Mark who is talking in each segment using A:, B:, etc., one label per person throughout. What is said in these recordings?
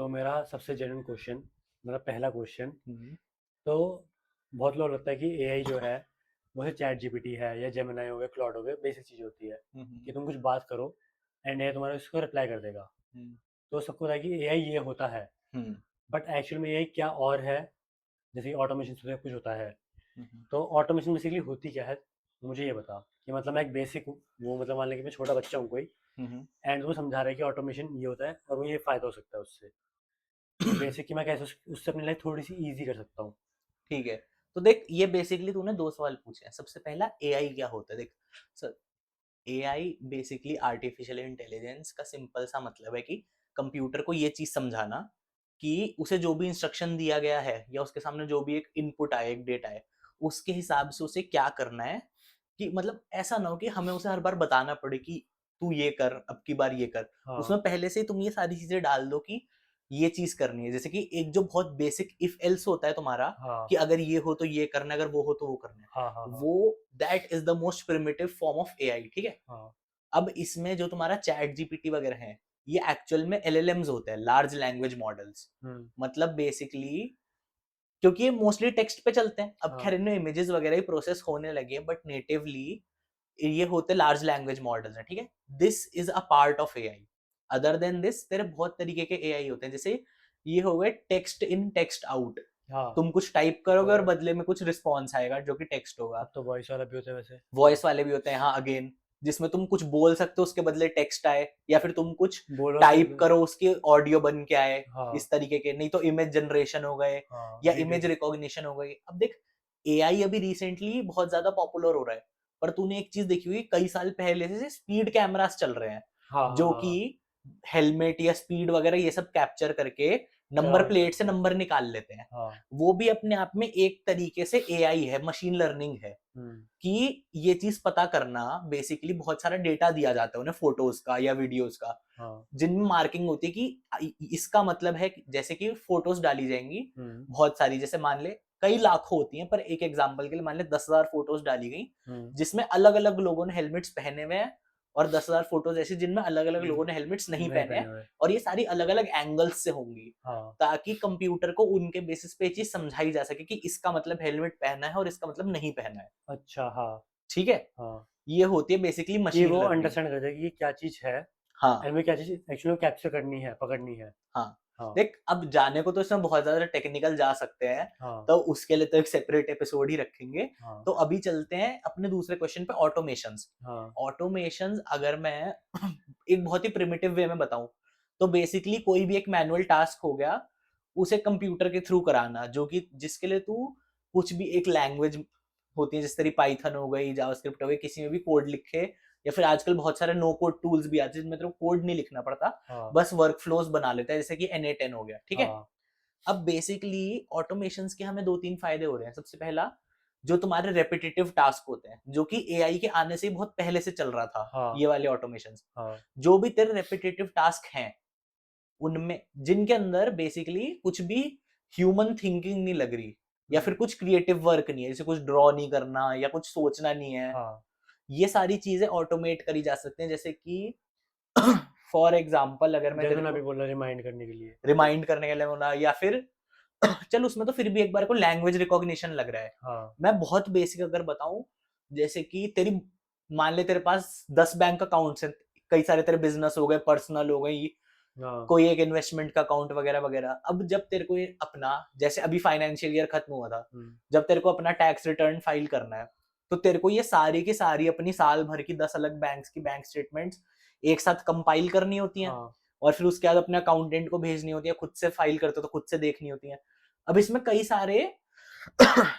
A: तो मेरा सबसे जेन्युइन क्वेश्चन, मेरा पहला क्वेश्चन,
B: हम्म।
A: तो बहुत लोग लगता है कि एआई जो है वो चैट जीपीटी है या जेमिनाई हो गया, क्लॉड हो गया, बेसिक चीज़ होती है कि
B: हम्म।
A: तुम कुछ बात करो एंड एआई तुम्हारा उसको रिप्लाई कर देगा।
B: हम्म।
A: तो सबको लगा कि एआई ये होता है,
B: हम्म।
A: बट एक्चुअल में एआई क्या और है। जैसे ऑटोमेशन से कुछ होता है,
B: हम्म।
A: तो ऑटोमेशन बेसिकली होती क्या है, मुझे ये बता। कि मतलब मैं एक बेसिक हूँ, वो मतलब मान लें कि मैं छोटा बच्चा हूँ कोई,
B: हम्म।
A: एंड वो समझा रहा है कि ऑटोमेशन ये होता है और वो ये फ़ायदा हो सकता है उससे। तो बेसिक कि मैं कैसे उससे अपनी लाइफ थोड़ी सी ईजी कर सकता हूँ।
B: ठीक है। तो देख, ये बेसिकली तूने दो सवाल पूछे हैं। सबसे पहला, एआई क्या होता है? देख sir, AI basically artificial intelligence का सिंपल सा मतलब है कि कंप्यूटर को ये चीज समझाना कि उसे जो भी इंस्ट्रक्शन दिया गया है या उसके सामने जो भी एक इनपुट आए, एक डेटा है, उसके हिसाब से उसे क्या करना है। कि मतलब ऐसा ना हो कि हमें उसे हर बार बताना पड़े कि तू ये कर, अब की बार ये कर।
A: हाँ
B: उसमें पहले से ही तुम ये सारी चीजें डाल दो कि ये चीज करनी है। जैसे कि एक जो बहुत बेसिक इफ एल्स होता है तुम्हारा,
A: हाँ
B: कि अगर ये हो तो ये करना है, अगर वो हो तो वो करना है।
A: हाँ हाँ हाँ
B: वो that is the most primitive form of AI, ठीक है।
A: हाँ।
B: अब इसमें जो तुम्हारा चैट जीपीटी वगैरह है, ये एक्चुअल में एलएलएम्स होते हैं, लार्ज लैंग्वेज मॉडल्स।
A: हम्म।
B: मतलब बेसिकली, क्योंकि ये मोस्टली टेक्स्ट पे चलते हैं, अब खैर
A: हाँ।
B: इनमें इमेजेस वगैरह ही प्रोसेस होने लगे हैं, बट नेटिवली ये होते लार्ज लैंग्वेज मॉडल्स हैं, ठीक है। This is a part of AI. Other than this तेरे बहुत तरीके के एआई होते हैं। जैसे ये हो गए टेक्स्ट इन टेक्स्ट आउट।
A: हाँ।
B: तुम कुछ टाइप करोगे और
A: और
B: बदले में कुछ रिस्पॉन्स आएगा जो कि टेक्स्ट होगा।
A: अब तो वॉइस वाला भी होता है वैसे।
B: वॉइस वाले भी होते हैं, हाँ, अगेन, जिसमें तुम कुछ बोल सकते हो, उसके बदले टेक्स्ट आए, या फिर तुम कुछ
A: बोलो तो
B: टाइप करो, उसके ऑडियो बन के आए।
A: हाँ
B: इस तरीके के, नहीं तो इमेज जनरेशन हो गए
A: हाँ
B: या
A: वीडियो
B: इमेज
A: की।
B: रिकॉग्निशन हो गई। अब देख, एआई अभी रिसेंटली बहुत ज्यादा पॉपुलर हो रहा है, पर तूने एक चीज देखी होगी, कई साल पहले से स्पीड कैमरास चल रहे हैं,
A: हाँ हाँ
B: जो कि
A: हाँ।
B: हेलमेट या स्पीड वगैरह ये सब कैप्चर करके नंबर
A: चलान
B: प्लेट से
A: करते हैं।
B: नंबर निकाल लेते हैं।
A: हाँ।
B: वो भी अपने आप में एक तरीके से एआई है, मशीन लर्निंग है।
A: हम्म।
B: कि ये चीज पता करना, बेसिकली बहुत सारा डेटा दिया जाता है उन्हें, फोटोज का या वीडियोस का,
A: हाँ।
B: जिनमें मार्किंग होती है कि इसका मतलब है जैसे कि फोटोज डाली जाएंगी
A: हम्म।
B: बहुत सारी, जैसे मान ले कई लाखों होती हैं, पर एक एग्जांपल के लिए मान ले 10,000 फोटोज डाली गई,
A: हम्म।
B: जिसमें अलग अलग लोगों ने हेलमेट्स पहने हुए हैं, और 10,000 फोटोज ऐसी जिनमें अलग अलग लोगों ने हेलमेट्स नहीं
A: नहीं
B: पहने
A: पहने
B: हैं,
A: हुए।
B: और ये सारी अलग अलग एंगल्स से होंगी,
A: हाँ।
B: ताकि कंप्यूटर को उनके बेसिस पे चीज समझाई जा सके कि इसका मतलब हेलमेट पहना है और इसका मतलब नहीं पहना है।
A: अच्छा हाँ।
B: ठीक है।
A: हाँ।
B: ये होती है बेसिकली
A: कि
B: मशीन
A: वो
B: लर्निंग।
A: अंडरस्टैंड कर जाए कि ये क्या चीज़ है,
B: हाँ।
A: एंड में क्या चीज़ एक्चुअली कैप्चर करनी है, पकड़नी है।
B: हाँ।
A: हाँ
B: देख, अब जाने को तो इसमें बहुत ज्यादा टेक्निकल जा सकते हैं,
A: हाँ
B: तो उसके लिए तो एक सेपरेट एपिसोड ही रखेंगे।
A: हाँ
B: तो अभी चलते हैं अपने दूसरे क्वेश्चन पे, ऑटोमेशंस।
A: हाँ
B: ऑटोमेशंस अगर मैं एक बहुत ही प्रिमिटिव वे में बताऊं, तो बेसिकली कोई भी एक मैनुअल टास्क हो गया, उसे कंप्यूटर के थ्रू कराना, जो कि जिसके लिए तू कुछ भी एक लैंग्वेज होती है, जिस तरह पाइथन हो गई, जावास्क्रिप्ट हो गई, किसी में भी कोड लिखे, या फिर आजकल बहुत सारे नो कोड टूल्स भी आते हैं जिनमें तेरे को कोड नहीं लिखना पड़ता,
A: हाँ
B: बस वर्क फ्लोज बना लेता है, जैसे कि N8N हो गया, ठीक है।
A: हाँ
B: अब बेसिकली ऑटोमेशंस के हमें दो तीन फायदे हो रहे हैं। सबसे पहला, जो तुम्हारे रेपिटेटिव टास्क होते हैं, जो कि एआई के आने से बहुत पहले से चल रहा था,
A: हाँ
B: ये वाले ऑटोमेशंस,
A: हाँ
B: जो भी तेरे रेपिटेटिव टास्क हैं, उनमें जिनके अंदर बेसिकली कुछ भी ह्यूमन थिंकिंग नहीं लग रही, या फिर
A: हम्म,
B: कुछ क्रिएटिव वर्क नहीं है, जैसे कुछ ड्रॉ नहीं करना या कुछ सोचना नहीं है,
A: हाँ।
B: ये सारी चीजें ऑटोमेट करी जा सकती हैं। जैसे कि फॉर एग्जाम्पल, अगर मैं
A: जैसे
B: तेरे
A: मैंने अभी
B: को
A: बोला, रिमाइंड करने के लिए।
B: रिमाइंड करने के लिए होना, या फिर चल उसमें तो फिर भी एक बार को लैंग्वेज रिकॉग्निशन लग रहा है।
A: हाँ
B: मैं बहुत बेसिक अगर बताऊं, जैसे कि तेरी, मान ले तेरे पास 10 बैंक अकाउंट्स हैं, कई सारे तेरे बिजनेस हो गए, पर्सनल हो गई,
A: हाँ।
B: कोई एक इन्वेस्टमेंट का अकाउंट वगैरह वगैरह। अब जब तेरे को ये अपना, जैसे अभी फाइनेंशियल ईयर खत्म हुआ था,
A: हम्म।
B: जब तेरे को अपना टैक्स रिटर्न फाइल करना है, तो तेरे को ये सारी की सारी अपनी साल भर की 10 अलग बैंक्स की बैंक स्टेटमेंट्स एक साथ कंपाइल करनी होती हैं,
A: हाँ।
B: और फिर उसके बाद अपने अकाउंटेंट को भेजनी होती है, खुद से फाइल करते हो तो खुद से देखनी होती है। अब इसमें कई सारे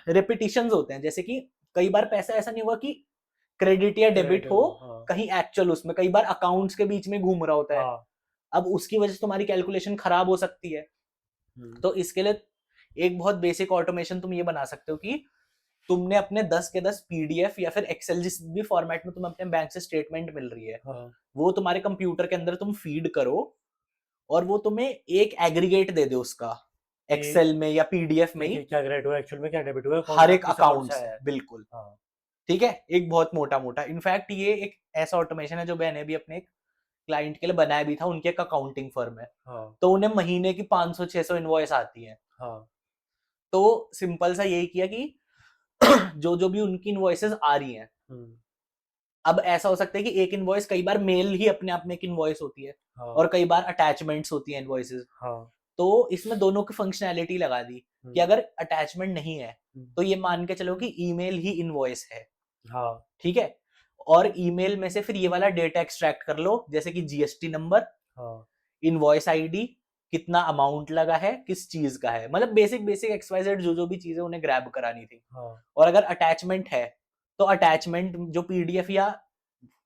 B: रिपीटिशन होते हैं, जैसे कि कई बार पैसा ऐसा नहीं हुआ कि क्रेडिट या डेबिट
A: क्रेडिट
B: हो,
A: हो, हाँ।
B: कहीं एक्चुअल उसमें कई बार अकाउंट्स के बीच में घूम रहा होता है।
A: हाँ।
B: अब उसकी वजह से तुम्हारी कैलकुलेशन खराब हो सकती है।
A: हम्म।
B: तो इसके लिए एक बहुत बेसिक ऑटोमेशन तुम ये बना सकते हो कि तुमने अपने 10 के 10 पीडीएफ या फिर एक्सेल, जिस भी फॉर्मेट में तुम्हें अपने बैंक से स्टेटमेंट मिल रही है,
A: हाँ।
B: वो तुम्हारे कंप्यूटर के अंदर तुम फीड करो, और वो तुम्हें एक एग्रीगेट दे दे उसका,
A: कि
B: एक्सेल में या पीडीएफ में ही,
A: क्या क्रेडिट हुआ, एक्चुअल में क्या डेबिट हुआ, कौन
B: हर
A: सा
B: एक
A: किस अकाउंट
B: अकाउंट
A: से
B: से,
A: आया है।
B: बिल्कुल।
A: हाँ।
B: ठीक है, एक बहुत मोटा मोटा, इनफैक्ट ये एक ऐसा ऑटोमेशन है जो मैंने भी अपने एक क्लाइंट के लिए बनाया भी था, उनकी एक अकाउंटिंग फर्म है,
A: हाँ
B: तो उन्हें महीने की 500-600 इनवॉइस आती है।
A: हाँ
B: तो सिंपल सा यही किया कि जो जो भी उनकी इनवॉइसेस आ रही हैं,
A: हम्म,
B: अब ऐसा हो सकता है कि एक इनवॉइस कई बार मेल ही अपने आप में एक इनवॉइस होती है,
A: हाँ
B: और कई बार अटैचमेंट्स होती हैं इनवॉइसेस।
A: हाँ
B: तो इसमें दोनों की फंक्शनैलिटी लगा दी कि अगर अटैचमेंट नहीं है तो ये मान के चलो कि ईमेल ही इनवॉइस है,
A: हाँ
B: ठीक है। और ईमेल में से फिर ये वाला डेटा एक्सट्रैक्ट कर लो, जैसे कि जीएसटी नंबर,
A: हाँ
B: इनवॉइस आईडी, कितना अमाउंट लगा है, किस चीज का है, मतलब बेसिक बेसिक एक्सवाइजेड जो जो भी चीजें उन्हें ग्रैब करानी थी।
A: हाँ
B: और अगर अटैचमेंट है तो अटैचमेंट जो पीडीएफ या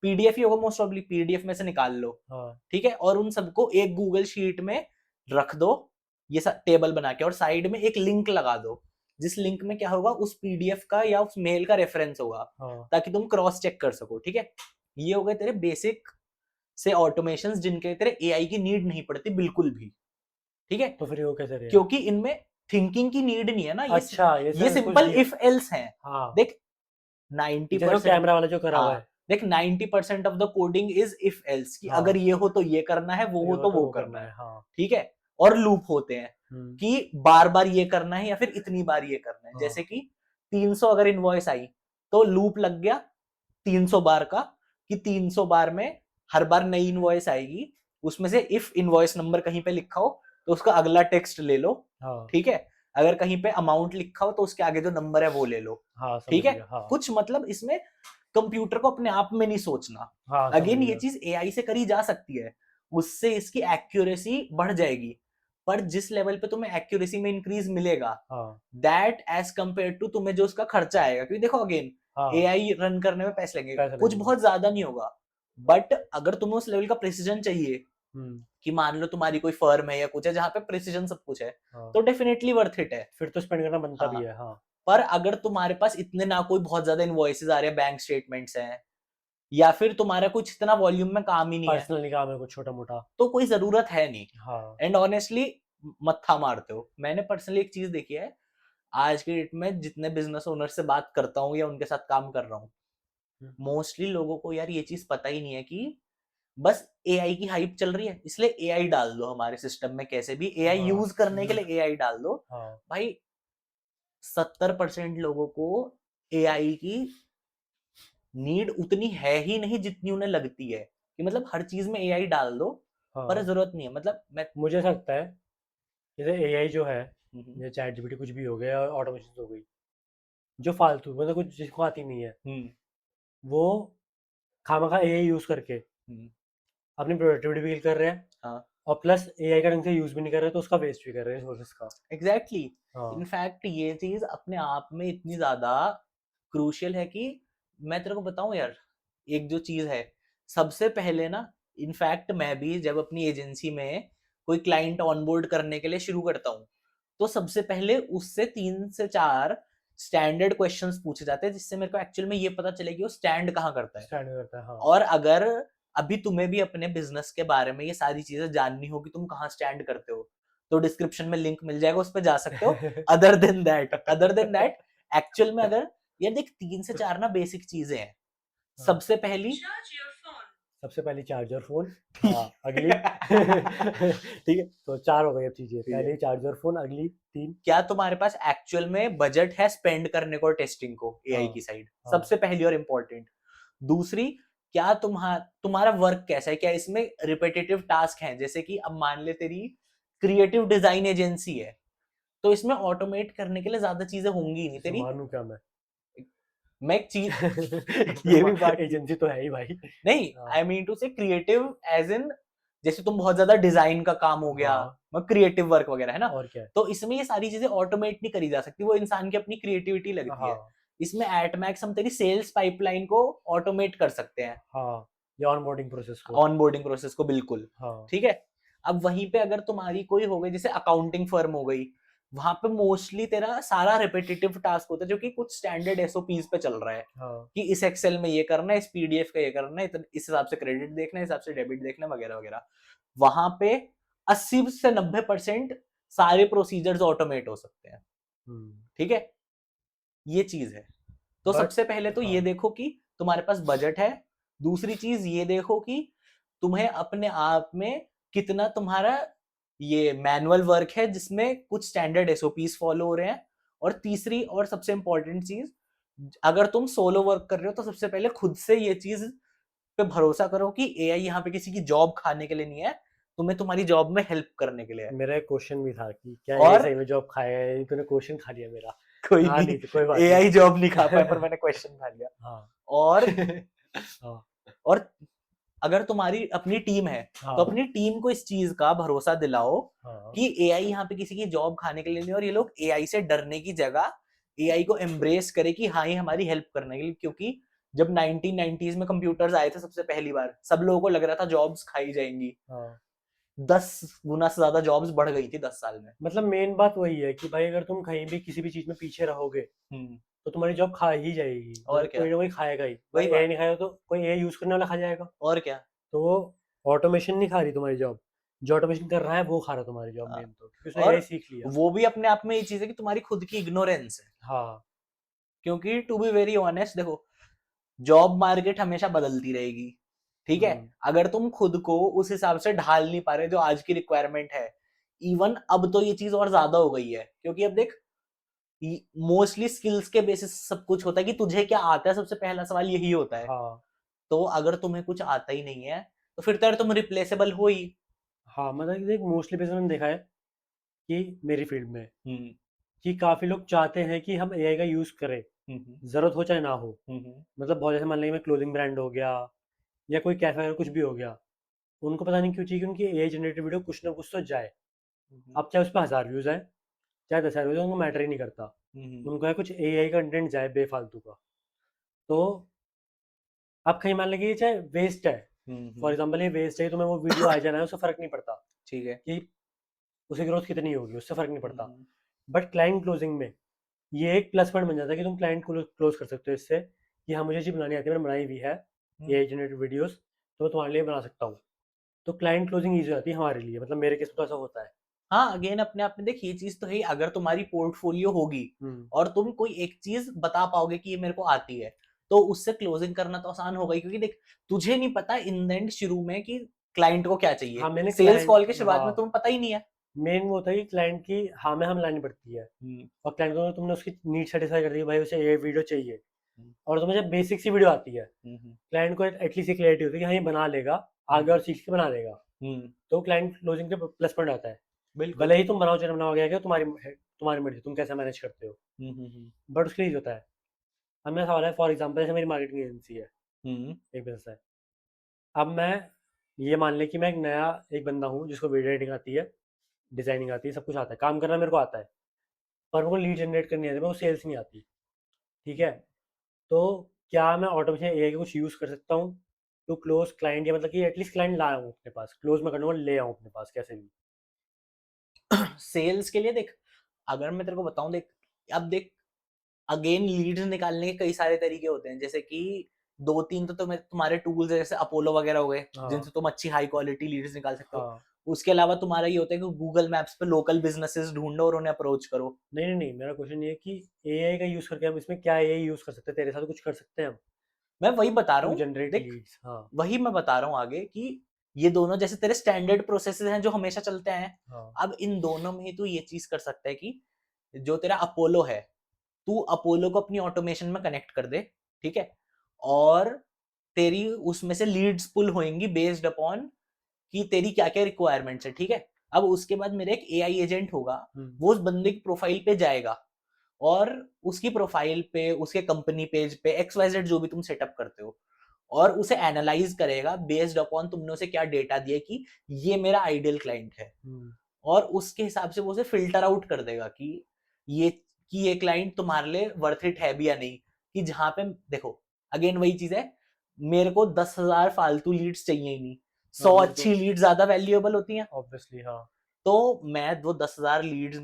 B: पीडीएफ ही होगा मोस्ट ऑफली, पीडीएफ में से निकाल लो,
A: हाँ
B: ठीक है। और उन सबको एक गूगल शीट में रख दो, ये टेबल बना के, और साइड में एक लिंक लगा दो, जिस लिंक में क्या होगा, उस पीडीएफ का या उस मेल का रेफरेंस होगा,
A: हाँ।
B: ताकि तुम क्रॉस चेक कर सको, ठीक है। ये हो गए तेरे बेसिक से ऑटोमेशन, जिनके तेरे एआई की नीड नहीं पड़ती बिल्कुल भी, ठीक है।
A: तो फिर वो कैसे रहेगा?
B: क्योंकि इनमें थिंकिंग की नीड नहीं है ना,
A: अच्छा, ये
B: ये
A: सब कुछ
B: सिंपल
A: दिया।
B: इफ एल्स हैं।
A: हाँ,
B: देख 90%
A: कैमरा वाला जो करा हुआ
B: हाँ,
A: है।
B: देख 90% of the coding is if else, कि
A: हाँ,
B: अगर ये हो तो ये करना है, वो
A: ये
B: हो
A: हो
B: तो
A: तो
B: वो
A: वो
B: करना
A: करना
B: है,
A: है। हाँ।
B: ठीक है। और लूप होते हैं
A: हम्म,
B: कि बार बार ये करना है या फिर इतनी बार ये करना है।
A: हाँ
B: जैसे कि 300 अगर इनवॉइस आई तो लूप लग गया 300 बार का, कि 300 बार में हर बार नई इनवॉइस आएगी, उसमें से इफ इनवॉइस नंबर कहीं पे लिखा हो तो उसका अगला टेक्स्ट ले लो,
A: हाँ
B: ठीक है। अगर कहीं पे अमाउंट लिखा हो तो उसके आगे जो नंबर है वो ले लो,
A: हाँ,
B: ठीक
A: समझ
B: है।
A: गया। हाँ
B: कुछ मतलब इसमें कंप्यूटर को अपने आप में नहीं सोचना।
A: हाँ, समझ
B: अगेन ये
A: गया।
B: चीज एआई से करी जा सकती है, उससे इसकी एक्यूरेसी बढ़ जाएगी, पर जिस लेवल पे तुम्हें एक्यूरेसी में इंक्रीज मिलेगा,
A: हाँ
B: दैट एज कंपेयर टू तुम्हें जो उसका खर्चा आएगा, क्योंकि देखो अगेन
A: हाँ,
B: एआई रन करने में पैसे लगेंगे,
A: पैसे
B: कुछ
A: लगेंगे।
B: बहुत ज्यादा नहीं होगा, बट अगर तुम्हें उस लेवल का प्रिसीजन चाहिए,
A: हम्म,
B: कि मान लो तुम्हारी कोई फर्म है या कुछ है जहाँ पे प्रिसीजन सब कुछ है,
A: हाँ,
B: तो डेफिनेटली वर्थ इट है।
A: फिर तो स्पेंड करना बनता भी
B: हाँ,
A: है। हाँ,
B: पर अगर तुम्हारे पास इतने ना कोई बहुत ज्यादा इनवॉइसेस आ रहे हैं, बैंक स्टेटमेंट्स हैं, या फिर तुम्हारा कुछ इतना वॉल्यूम में काम ही नहीं है,
A: पर्सनली काम है कुछ छोटा मोटा।
B: तो कोई जरूरत है नहीं।
A: हाँ।
B: एंड ऑनेस्टली मत्था मारते हो। मैंने पर्सनली एक चीज देखी है, आज के डेट में जितने बिजनेस ओनर से बात करता हूँ या उनके साथ काम कर रहा हूँ,
A: हम्म,
B: मोस्टली लोगों को यार ये चीज पता ही नहीं है कि बस एआई की हाइप चल रही है इसलिए एआई डाल दो हमारे सिस्टम में, कैसे भी एआई
A: हाँ
B: यूज करने के लिए एआई डाल दो।
A: हाँ,
B: भाई 70% लोगों को एआई की नीड उतनी है ही नहीं जितनी उन्हें लगती है, कि मतलब हर चीज में एआई डाल दो, पर
A: हाँ।
B: जरूरत नहीं है। मतलब मैं
A: मुझे ऐसा लगता है जैसे एआई जो है,
B: हम्म
A: ये चैट जीपीटी कुछ भी हो गया और ऑटोमेशन हो गई, जो फालतू मतलब कुछ जिसको आती नहीं है,
B: हम्म
A: वो खामखा एआई यूज करके
B: हम्म,
A: अपनी प्रोडक्टिविटी भी कर रहे हैं,
B: हाँ
A: और प्लस एआई का ढंग से यूज भी नहीं कर रहे, तो उसका वेस्ट भी कर रहे हैं रिसोर्सेस का।
B: एग्जैक्टली।
A: हाँ
B: इनफैक्ट ये चीज अपने आप में इतनी ज्यादा क्रूशियल है कि मैं तेरे को बताऊं यार, एक जो चीज है, सबसे पहले ना, इनफैक्ट मैं भी जब अपनी एजेंसी में कोई क्लाइंट ऑनबोर्ड करने के लिए शुरू करता हूँ, तो सबसे पहले उससे 3 से 4 स्टैंडर्ड क्वेश्चंस पूछे जाते हैं, जिससे मेरे को एक्चुअल में ये पता चले कि वो स्टैंड कहाँ करता है।
A: स्टैंड करता है। हाँ
B: और अगर अभी तुम्हें भी अपने बिजनेस के बारे में ये सारी चीजें जाननी हो कि तुम कहाँ स्टैंड करते हो, तो डिस्क्रिप्शन में लिंक मिल जाएगा, उस पर जा सकते हो। अदर देन दैट एक्चुअल में अगर, यार देख 3 से 4 ना बेसिक चीजें हैं।
A: हाँ,
B: सबसे पहली
A: सबसे पहली चार्जर फोन। हाँ, अगली ठीक है, तो 4 हो गई अब चीजें।
B: ठीक है,
A: पहली चार्जर फोन, अगली 3।
B: क्या तुम्हारे पास एक्चुअल में बजट है स्पेंड करने को टेस्टिंग को एआई
A: हाँ
B: की साइड,
A: हाँ
B: सबसे पहली और इंपॉर्टेंट। दूसरी, क्या तुम्हारा वर्क कैसा है, क्या इसमें रिपीटेटिव टास्क हैं, जैसे कि अब मान ले तेरी क्रिएटिव डिजाइन एजेंसी है, तो इसमें ऑटोमेट करने के लिए ज्यादा चीजें होंगी ही नहीं
A: इसे
B: तेरी।
A: मानूं क्या मैं?
B: मैं एक चीज ये भी बात ठीक,
A: एजेंसी तो है ही भाई।
B: नहीं
A: हाँ
B: आई मीन टू से क्रिएटिव एज इन, जैसे तुम बहुत ज्यादा डिजाइन का काम हो गया,
A: हाँ,
B: क्रिएटिव वर्क वगैरह है ना,
A: और क्या है।
B: तो इसमें ये सारी चीजें ऑटोमेट नहीं करी जा सकती, वो इंसान की अपनी क्रिएटिविटी लगती है।
A: हाँ
B: इसमें एट मैक्स हम तेरी सेल्स पाइपलाइन को ऑटोमेट कर सकते हैं,
A: हाँ, ये ऑनबोर्डिंग प्रोसेस को।
B: ऑनबोर्डिंग प्रोसेस को, बिल्कुल,
A: हाँ
B: ठीक है। अब वहीं पे अगर तुम्हारी कोई हो गई, जैसे अकाउंटिंग फर्म हो गई, वहां पे मोस्टली तेरा सारा रिपीटेटिव टास्क होता है, जो कि कुछ स्टैंडर्ड एसओपीज पे चल रहा है,
A: हाँ
B: कि इस एक्सेल में ये करना है, इस पीडीएफ का ये करना है, इस हिसाब से क्रेडिट देखना है, इस हिसाब से डेबिट देखना है, वगैरह वगैरह। वहां पे 80 से 90% सारे प्रोसीजर्स ऑटोमेट हो सकते हैं, ठीक है। ये चीज है। तो
A: बट
B: सबसे पहले तो
A: हाँ
B: ये देखो कि तुम्हारे पास बजट है। दूसरी चीज ये देखो कि तुम्हें अपने आप में कितना तुम्हारा ये मैनुअल वर्क है जिसमें कुछ स्टैंडर्ड एसओपीज फॉलो हो रहे हैं। और तीसरी और सबसे इंपॉर्टेंट चीज, अगर तुम सोलो वर्क कर रहे हो तो सबसे पहले खुद से ये चीज पे भरोसा करो कि एआई यहाँ पे किसी की जॉब खाने के लिए नहीं है, तुम्हें तुम्हारी जॉब में हेल्प करने के लिए है।
A: मेरा एक क्वेश्चन भी था कि क्या ये
B: और
A: सही में जॉब खाएगा या नहीं, तूने क्वेश्चन खा लिया मेरा।
B: कोई
A: हाँ
B: नहीं,
A: नहीं तो कोई बात नहीं।
B: एआई जॉब नहीं खा पाया पर मैंने क्वेश्चन खा लिया।
A: हाँ
B: और
A: हाँ
B: और अगर तुम्हारी अपनी टीम है तो
A: हाँ
B: अपनी टीम को इस चीज का भरोसा दिलाओ
A: हाँ
B: कि एआई यहाँ पे किसी की जॉब खाने के लिए नहीं है, और ये लोग एआई से डरने की जगह एआई को एम्ब्रेस करे कि हाँ ये हमारी हेल्प करने के लिए। क्योंकि जब 1990s में कंप्यूटर्स आए थे सबसे पहली बार, सब लोगों को लग रहा था जॉब्स खाई जाएंगी।
A: हाँ।
B: 10 गुना से ज्यादा जॉब्स बढ़ गई थी 10 साल में।
A: मतलब मेन बात वही है कि भाई अगर तुम कहीं भी किसी भी चीज में पीछे रहोगे
B: हम्म,
A: तो तुम्हारी जॉब खा ही जाएगी,
B: और
A: मतलब
B: क्या,
A: कोई ना कोई खाएगा ही। भाई
B: वही
A: एआई
B: बात,
A: नहीं खाएगा तो कोई एआई यूज करने वाला खा जाएगा।
B: और क्या।
A: तो वो ऑटोमेशन नहीं खा रही तुम्हारी जॉब, जो ऑटोमेशन कर रहा है वो खा रहा है तुम्हारी जॉब
B: हाँ,
A: मेन, तो क्योंकि उसने एआई
B: और
A: सीख लिया।
B: वो भी अपने आप में ये चीज है कि तुम्हारी खुद की इग्नोरेंस है।
A: हाँ
B: क्योंकि टू बी वेरी ऑनेस्ट देखो, जॉब मार्केट हमेशा बदलती रहेगी, ठीक है।
A: हम्म,
B: अगर तुम खुद को उस हिसाब से ढाल नहीं पा रहे जो आज की रिक्वायरमेंट है, इवन अब तो ये चीज और ज्यादा हो गई है, क्योंकि अब देख मोस्टली स्किल्स के बेसिस सब कुछ होता है कि तुझे क्या आता है, सबसे पहला सवाल यही होता है।
A: हाँ
B: तो अगर तुम्हें कुछ आता ही नहीं है तो फिर तो यार तुम रिप्लेसेबल हो ही।
A: हाँ। मतलब कि देख मोस्टली बिजनेस मैंने देखा है कि मेरी फील्ड में
B: हम्म
A: कि काफी लोग चाहते हैं कि हम एआई का यूज करें,
B: हम्म
A: जरूरत हो चाहे ना हो।
B: हम्म
A: मतलब बहुत जैसे मान लीजिए मैं क्लोथिंग ब्रांड हो गया या कोई कैफे वगैरह कुछ भी हो गया, उनको पता नहीं क्यों चाहिए कि उनकी एआई जनरेटेड वीडियो कुछ ना कुछ तो जाए।
B: हम्म
A: अब चाहे उस पर 1000 व्यूज आए चाहे 10,000 व्यूज, उनको मैटर ही नहीं करता।
B: हम्म
A: उनको है कुछ एआई कंटेंट जाए बेफालतू का। तो अब कहीं मान लीजिए चाहे वेस्ट है, फॉर
B: हम्म,
A: एग्जाम्पल ये वेस्ट है, तो मैं वो वीडियो आ जाना है उससे फर्क नहीं पड़ता
B: ठीक है।
A: कि उसकी ग्रोथ कितनी होगी, उससे फर्क नहीं पड़ता।
B: हम्म
A: बट क्लाइंट क्लोजिंग में ये एक प्लस पॉइंट बन जाता है कि तुम क्लाइंट को क्लोज कर सकते हो इससे कि हाँ मुझे चीज़ बनानी आती है, मैंने बनाई हुई है
B: हम्म।
A: एआई जनरेटेड वीडियोस, तो मैं तुम्हारे लिए बना सकता हूँ। तो क्लाइंट क्लोजिंग ईजी हो जाती है हमारे लिए, मतलब मेरे केस में तो ऐसा होता है।
B: हाँ, अगेन अपने आप में देख ये चीज तो है, अगर तुम्हारी पोर्टफोलियो होगी
A: हम्म।
B: और तुम कोई एक चीज बता पाओगे कि ये मेरे को आती है, तो उससे क्लोजिंग करना तो आसान होगा ही। क्योंकि देख तुझे नहीं पता इन द एंड शुरू में कि क्लाइंट को क्या
A: हाँ
B: चाहिए,
A: मैंने
B: सेल्स
A: क्लाइंट,
B: कॉल के शुरुआत में
A: हाँ
B: तुम्हें पता ही नहीं है।
A: मेन वो होता है कि क्लाइंट की हाँ में हम लानी पड़ती है,
B: हम्म
A: और क्लाइंट को तुमने उसकी नीड सेटिस्फाई कर दी, भाई उसे ये वीडियो चाहिए,
B: हम्म
A: और तुम्हें जब बेसिक सी वीडियो आती है,
B: हम्म
A: क्लाइंट को एटलीस्ट ये क्लियरिटी होती है कि हाँ ये बना लेगा, आगे और सीख के बना देगा।
B: हम्म,
A: तो क्लाइंट क्लोजिंग के प्लस पॉइंट आता है।
B: बिल्कुल।
A: भले ही तुम बनाओ चाहे बनाओ, गया तुम्हारी मर्जी, तुम कैसे मैनेज करते हो,
B: हम्म
A: बट उसके लिए होता है। अब मेरा सवाल है, फॉर एग्जाम्पल जैसे मेरी मार्केटिंग एजेंसी है,
B: हम्म
A: एक बिजनेस है। अब मैं ये मान लें कि मैं एक नया एक बंदा हूँ जिसको वीडियो एडिटिंग आती है, डिजाइनिंग आती है, सब कुछ आता है, काम करना मेरे को आता है, पर मेरे को लीड जनरेट करनी आती है, मेरे को सेल्स नहीं आती। ठीक है। तो क्या मैं ऑटोमेशन एआई का कुछ यूज़ कर सकता हूँ टू क्लोज क्लाइंट, या मतलब कि एटलीस्ट क्लाइंट ला आऊँ अपने पास, क्लोज मैं करने को ले आऊँ अपने पास कैसे भी।
B: सेल्स के लिए देख, अगर मैं तेरे को बताऊं, देख अब देख, अगेन लीड्स निकालने के कई सारे तरीके होते हैं। जैसे कि दो तीन तो तुम्हारे टूल्स है, जैसे अपोलो वगैरह हो गए,
A: हाँ
B: जिनसे तुम अच्छी हाई क्वालिटी लीड्स निकाल सकते हो।
A: हाँ।
B: उसके अलावा तुम्हारा ये होता है कि गूगल मैप्स पे लोकल बिजनेसेस ढूंढो और उन्हें अप्रोच करो।
A: नहीं नहीं नहीं, मेरा क्वेश्चन ये है कि एआई का यूज़ करके हम इसमें क्या एआई यूज़ कर सकते हैं, तेरे साथ कुछ कर सकते हैं हम
B: मैं वही बता रहा
A: टू
B: हूँ,
A: जनरेट
B: देख
A: लीड्स। हाँ
B: वही मैं बता रहा हूँ आगे कि ये दोनों जैसे तेरे स्टैंडर्ड प्रोसेसेस हैं जो हमेशा चलते हैं।
A: हाँ।
B: अब इन दोनों में ही तू ये चीज कर सकता है कि जो तेरा अपोलो है, तू अपोलो को अपनी ऑटोमेशन में कनेक्ट कर दे, ठीक है। और तेरी उसमें से लीड्स पुल होंगी बेस्ड अपॉन कि तेरी क्या क्या रिक्वायरमेंट्स है, ठीक है। अब उसके बाद मेरा एक एआई एजेंट होगा,
A: हम्म।
B: वो उस बंदे की प्रोफाइल पे जाएगा और उसकी प्रोफाइल पे, उसके कंपनी पेज पे XYZ जो भी तुम सेटअप करते हो, और उसे एनालाइज करेगा बेस्ड अपॉन तुमने उसे क्या डेटा दिया कि ये मेरा आइडियल क्लाइंट है।
A: हम्म।
B: और उसके हिसाब से वो उसे फिल्टर आउट कर देगा ये कि ये क्लाइंट तुम्हारे लिए वर्थ इट है भी या नहीं। कि जहां पे देखो, अगेन वही चीज है, मेरे को 10,000 फालतू लीड्स चाहिए ही नहीं,
A: हाँ
B: 100
A: मेरे को
B: अच्छी लीड ज्यादा वैल्यूएबल होती हैं।
A: ऑब्वियसली हाँ।
B: तो मैं वो 10,000 लीड्स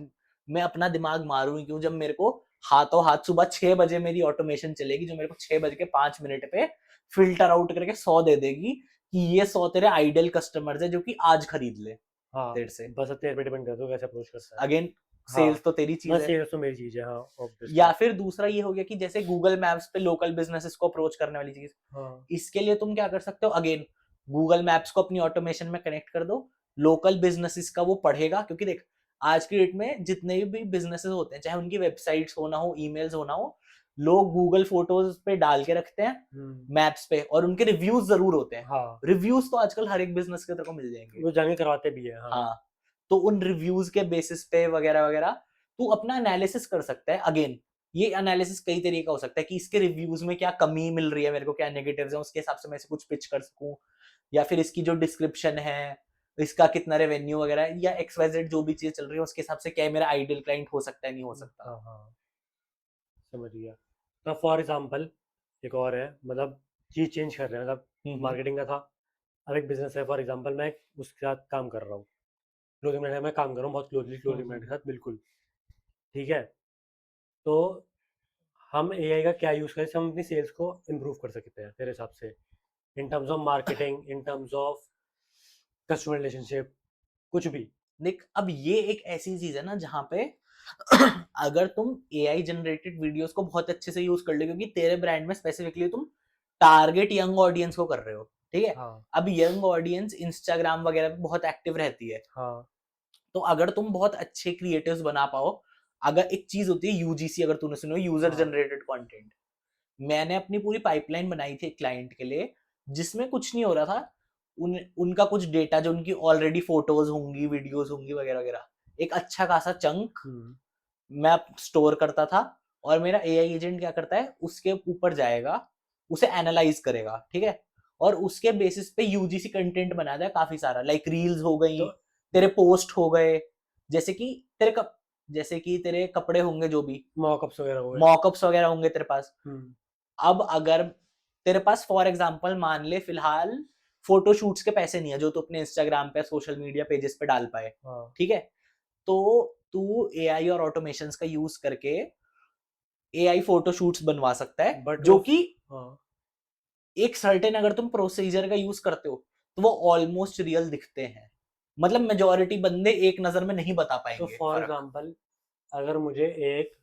B: में अपना दिमाग मारूं क्यों, जब मेरे को हाथों हाथ सुबह 6 बजे मेरी ऑटोमेशन चलेगी जो मेरे को 6 बज के 5 मिनट पे फिल्टर आउट करके 100 दे देगी कि ये 100 तेरे आइडियल कस्टमर्स है जो कि आज खरीद ले
A: हाँ
B: तेरे से।
A: बस अब तेरे पे डिपेंड करता है कैसे अप्रोच करता है।
B: अगेन
A: हाँ
B: सेल्स तो तेरी
A: ना,
B: चीज है।
A: सेल्स तो मेरी चीज़ है, हाँ ऑब्वियसली।
B: या फिर दूसरा ये हो गया कि जैसे गूगल मैप्स पे लोकल बिजनेसेस को अप्रोच करने वाली चीज,
A: हाँ
B: इसके लिए तुम क्या कर सकते हो, अगेन गूगल मैप्स को अपनी ऑटोमेशन में कनेक्ट कर दो, लोकल बिजनेसेस का वो पढ़ेगा, क्योंकि देख आज की डेट में जितने भी बिजनेसेस होते हैं, चाहे उनकी वेबसाइट्स हो ना हो, ईमेल्स हो ना हो, लोग गूगल फोटोज पे डाल के रखते हैं मैप्स पे, और उनके रिव्यूज जरूर होते हैं।
A: हाँ
B: रिव्यूज तो आजकल हर एक बिजनेस के तेरे को मिल जाएंगे।
A: वो जाके करवाते भी है। हाँ
B: हाँ, तो उन रिव्यूज के बेसिस पे वगैरह वगैरह तू अपना एनालिसिस कर सकता है। अगेन ये एनालिसिस कई तरीके का हो सकता है कि इसके रिव्यूज में क्या कमी मिल रही है मेरे को, क्या नेगेटिव्स हैं, उसके हिसाब से मैं इसे कुछ पिच कर सकूं, या फिर इसकी जो डिस्क्रिप्शन है, इसका कितना रेवेन्यू वगैरह है, या XYZ जो भी चीज चल रही है उसके हिसाब से क्या मेरा आइडियल क्लाइंट हो सकता है, नहीं हो सकता।
A: हाँ हाँ समझ गया। तो फॉर एग्जांपल एक और है, मतलब चीज़ चेंज कर रहे हैं, मतलब मार्केटिंग का था, अब एक बिजनेस है। फॉर एग्जांपल मैं उसके साथ काम कर रहा हूँ, क्लोथिंग ब्रांड में काम कर रहा हूँ बहुत क्लोजली, क्लोथिंग ब्रांड के साथ बिल्कुल। ठीक है, तो हम एआई का क्या यूज़ करें, हम अपनी सेल्स को इम्प्रूव कर सकते हैं तेरे हिसाब से, in terms of marketing, in terms of customer relationship, कुछ भी।
B: देख अब ये एक ऐसी चीज है ना जहाँ पे अगर तुम AI जनरेटेड वीडियोस को बहुत अच्छे से यूज कर ले, क्योंकि तेरे ब्रांड में स्पेसिफिकली तुम टारगेट यंग ऑडियंस को कर रहे हो, ठीक है।
A: हाँ
B: अब यंग ऑडियंस इंस्टाग्राम वगैरह पे बहुत एक्टिव रहती है,
A: हाँ
B: तो अगर तुम बहुत अच्छे क्रिएटिव्स बना पाओ, अगर एक चीज होती है यूजीसी, अगर तूने सुनो, यूजर
A: हाँ
B: जनरेटेड कंटेंट, मैंने अपनी पूरी पाइपलाइन बनाई थी क्लाइंट के लिए, जिसमें कुछ नहीं हो रहा था। उनका कुछ डेटा जो उनकी ऑलरेडी फोटोज होंगी, वीडियोस होंगी वगैरह वगैरह, एक अच्छा खासा चंक
A: हम्म,
B: मैं स्टोर करता था, और मेरा AI एजेंट क्या करता है, उसके ऊपर जाएगा, उसे एनालाइज करेगा, ठीक है, और उसके बेसिस पे यूजीसी कंटेंट बना दिया काफी सारा, लाइक रील्स हो गई,
A: तो
B: तेरे पोस्ट हो गए, जैसे कि जैसे कि तेरे कपड़े होंगे, जो भी
A: मॉकअप्स वगैरह हुए।
B: मॉकअप्स वगैरह होंगे तेरे पास।
A: हम्म,
B: अब अगर तेरे पास फॉर एग्जांपल मान ले फिलहाल फोटो शूट्स के पैसे नहीं है जो तू अपने इंस्टाग्राम पे, सोशल मीडिया पेजेस पे डाल पाए,
A: हाँ
B: ठीक है, तो तू AI और ऑटोमेशंस का यूज करके AI फोटो शूट्स बनवा सकता है,
A: बट
B: जो
A: वो
B: कि
A: हाँ,
B: एक सर्टेन अगर तुम प्रोसीजर का यूज करते हो तो वो ऑलमोस्ट रियल दिखते हैं। मतलब मेजोरिटी बंदे एक नजर में नहीं बता
A: तो
B: पाएंगे
A: फॉर
B: फर्क।
A: एग्जांपल अगर मुझे एक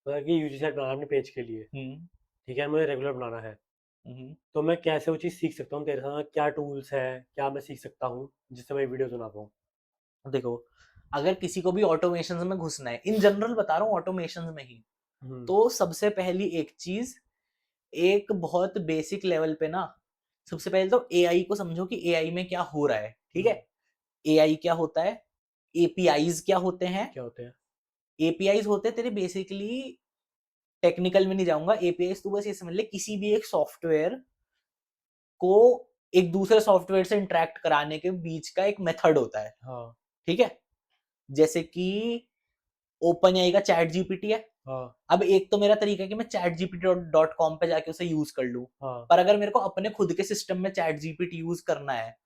A: मतलब कि यूजी सेट बनाना है अपने पेज के लिए,
B: हम्म
A: ठीक है, मुझे रेगुलर बनाना है,
B: हम्म।
A: तो मैं कैसे वो चीज़ सीख सकता हूँ तेरे साथ, क्या टूल्स है, क्या मैं सीख सकता हूँ जिससे मैं वीडियोस बना पाऊँ।
B: देखो अगर किसी को भी ऑटोमेशन में घुसना है, इन जनरल बता रहा हूँ, ऑटोमेशन में ही,
A: हम्म
B: तो सबसे पहली एक चीज, एक बहुत बेसिक लेवल पे ना, सबसे पहले तो AI को समझो कि AI में क्या हो रहा है, ठीक है।
A: हम्म,
B: AI क्या होता है, APIs क्या होते हैं।
A: क्या होते हैं।
B: APIs होते हैं तेरे बेसिकली, टेक्निकल में नहीं जाऊंगा, APIs तू बस ये समझ ले, किसी भी एक सॉफ्टवेयर को एक दूसरे सॉफ्टवेयर से इंटरेक्ट कराने के बीच का एक मेथड होता है,
A: हाँ
B: ठीक है। जैसे कि ओपन एआई का चैट जीपीटी है।
A: हाँ
B: अब एक तो मेरा तरीका है कि मैं चैट जीपीटी डॉट कॉम पे जाके उसे यूज कर लूं,
A: हाँ,
B: पर अगर मेरे को अपने खुद के सिस्टम में चैट जीपीटी यूज करना है,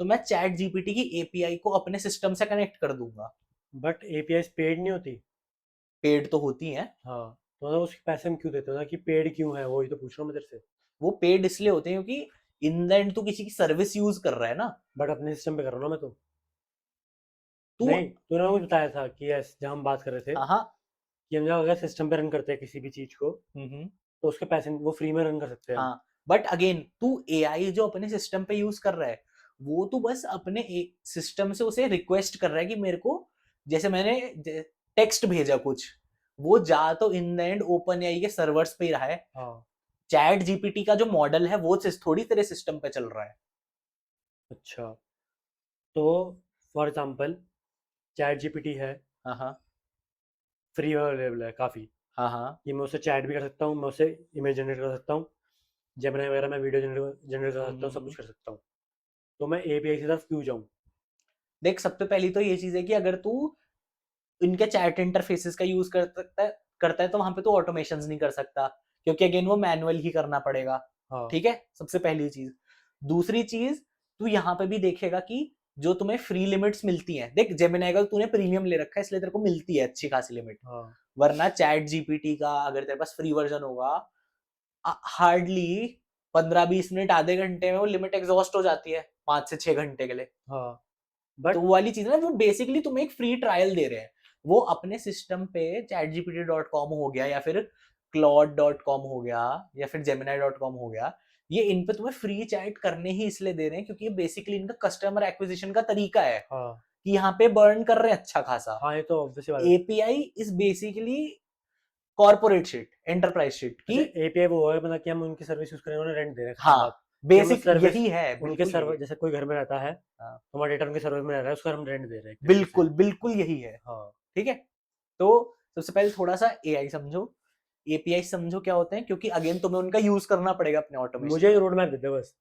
B: तो मैं चैट जीपीटी की एपीआई को अपने सिस्टम से कनेक्ट कर दूंगा।
A: बट एपीआई पेड नहीं होती।
B: पेड तो होती है।
A: हाँ, तो मतलब उसके पैसे हम क्यों देते हो ना, कि पेड क्यों है, वही तो पूछ रहा हूँ मैं तेरे से।
B: वो पेड इसलिए होते हैं क्योंकि इन द एंड तू किसी की सर्विस यूज कर रहा है ना।
A: बट अपने सिस्टम पे कर रहा हूँ ना मैं तो।
B: तू
A: नहीं, तूने मुझे बताया था कि यस, जब हम बात कर रहे थे
B: हाँ हाँ।
A: कि हम जब अगर सिस्टम पे रन करते हैं किसी भी चीज़ को,
B: हम्म।
A: तो उसके पैसे वो फ्री में रन कर सकते हैं हम।
B: हाँ, बट अगेन तू एआई जो अपने सिस्टम पे यूज कर रहा है, वो तू बस अपने सिस्टम से उसे रिक्वेस्ट कर रहा है कि मेरे को, जैसे मैंने टेक्स्ट भेजा कुछ, वो जा तो in the end open AI के सर्वर्स पे ही रहा है।
A: हाँ
B: चैट जीपीटी का जो मॉडल है वो थोड़ी तेरे सिस्टम पे चल रहा है।
A: अच्छा, तो फॉर एग्जांपल चैट जीपीटी है,
B: हाँ हाँ
A: फ्री अवेलेबल है काफ़ी,
B: हाँ हाँ।
A: कि मैं उससे चैट भी कर सकता हूँ, मैं उससे इमेज जनरेट कर सकता हूँ, जेमिनी वगैरह मैं वीडियो जनरेट जनरेट कर सकता हूँ, सब कुछ
B: हम्म।
A: कर सकता हूँ। तो मैं एपीआई की तरफ क्यों जाऊँ।
B: देख सबसे पहली तो ये चीज है कि अगर तू इनके चैट इंटरफेसेस का यूज करता है तो वहां पे तो ऑटोमेशन नहीं कर सकता, क्योंकि अगेन वो मैनुअल ही करना पड़ेगा,
A: हाँ
B: ठीक है, सबसे पहली चीज। दूसरी चीज, तू यहाँ पे भी देखेगा कि जो तुम्हें फ्री लिमिट्स मिलती हैं, देख जेमिनाई का तूने प्रीमियम ले रखा है इसलिए तेरे को मिलती है अच्छी खासी लिमिट,
A: हाँ
B: वरना चैट जीपीटी का अगर तेरे पास फ्री वर्जन होगा, हार्डली 15-20 मिनट आधे घंटे में वो लिमिट एग्जॉस्ट हो जाती है, 5 से 6 घंटे के लिए।
A: हाँ,
B: तो
A: बट
B: वो वाली चीज है ना, वो बेसिकली तुम्हें एक फ्री ट्रायल दे रहे हैं। वो अपने सिस्टम पे chatgpt.com हो गया, या फिर claude.com हो गया, या फिर gemini.com हो गया, ये इन पे तुम्हें फ्री चैट करने ही इसलिए दे रहे हैं क्योंकि ये बेसिकली इनका कस्टमर एक्विजिशन का तरीका है
A: हाँ
B: कि यहाँ पे बर्न कर रहे हैं अच्छा खासा।
A: हाँ, ये तो ऑब्वियसली बात है।
B: API is basically corporate shit, enterprise shit की।
A: अच्छा, एपीआई वो है मतलब कि हम उनकी सर्विस यूज करें, उन्हें रेंट दे रहे हैं, खत्म
B: हाँ,
A: बात। कि हमें
B: बेसिक
A: सर्विस
B: यही है,
A: उनके
B: बिल्कुल
A: सर्वर,
B: यही।
A: जैसे कोई घर में रहता है,
B: हाँ,
A: हमारा डेटा उनके सर्वर में रह रहा है, उसको हम रेंट दे रहे हैं एक तरीके से।
B: बिल्कुल बिल्कुल यही है।
A: हाँ
B: ठीक है, तो सबसे पहले थोड़ा सा एआई समझो, एपीआई समझो क्या होते हैं, क्योंकि अगेन तुम्हें उनका यूज करना पड़ेगा अपने ऑटोमेशन
A: मुझे
B: में।
A: रोड मैप दे दे बस,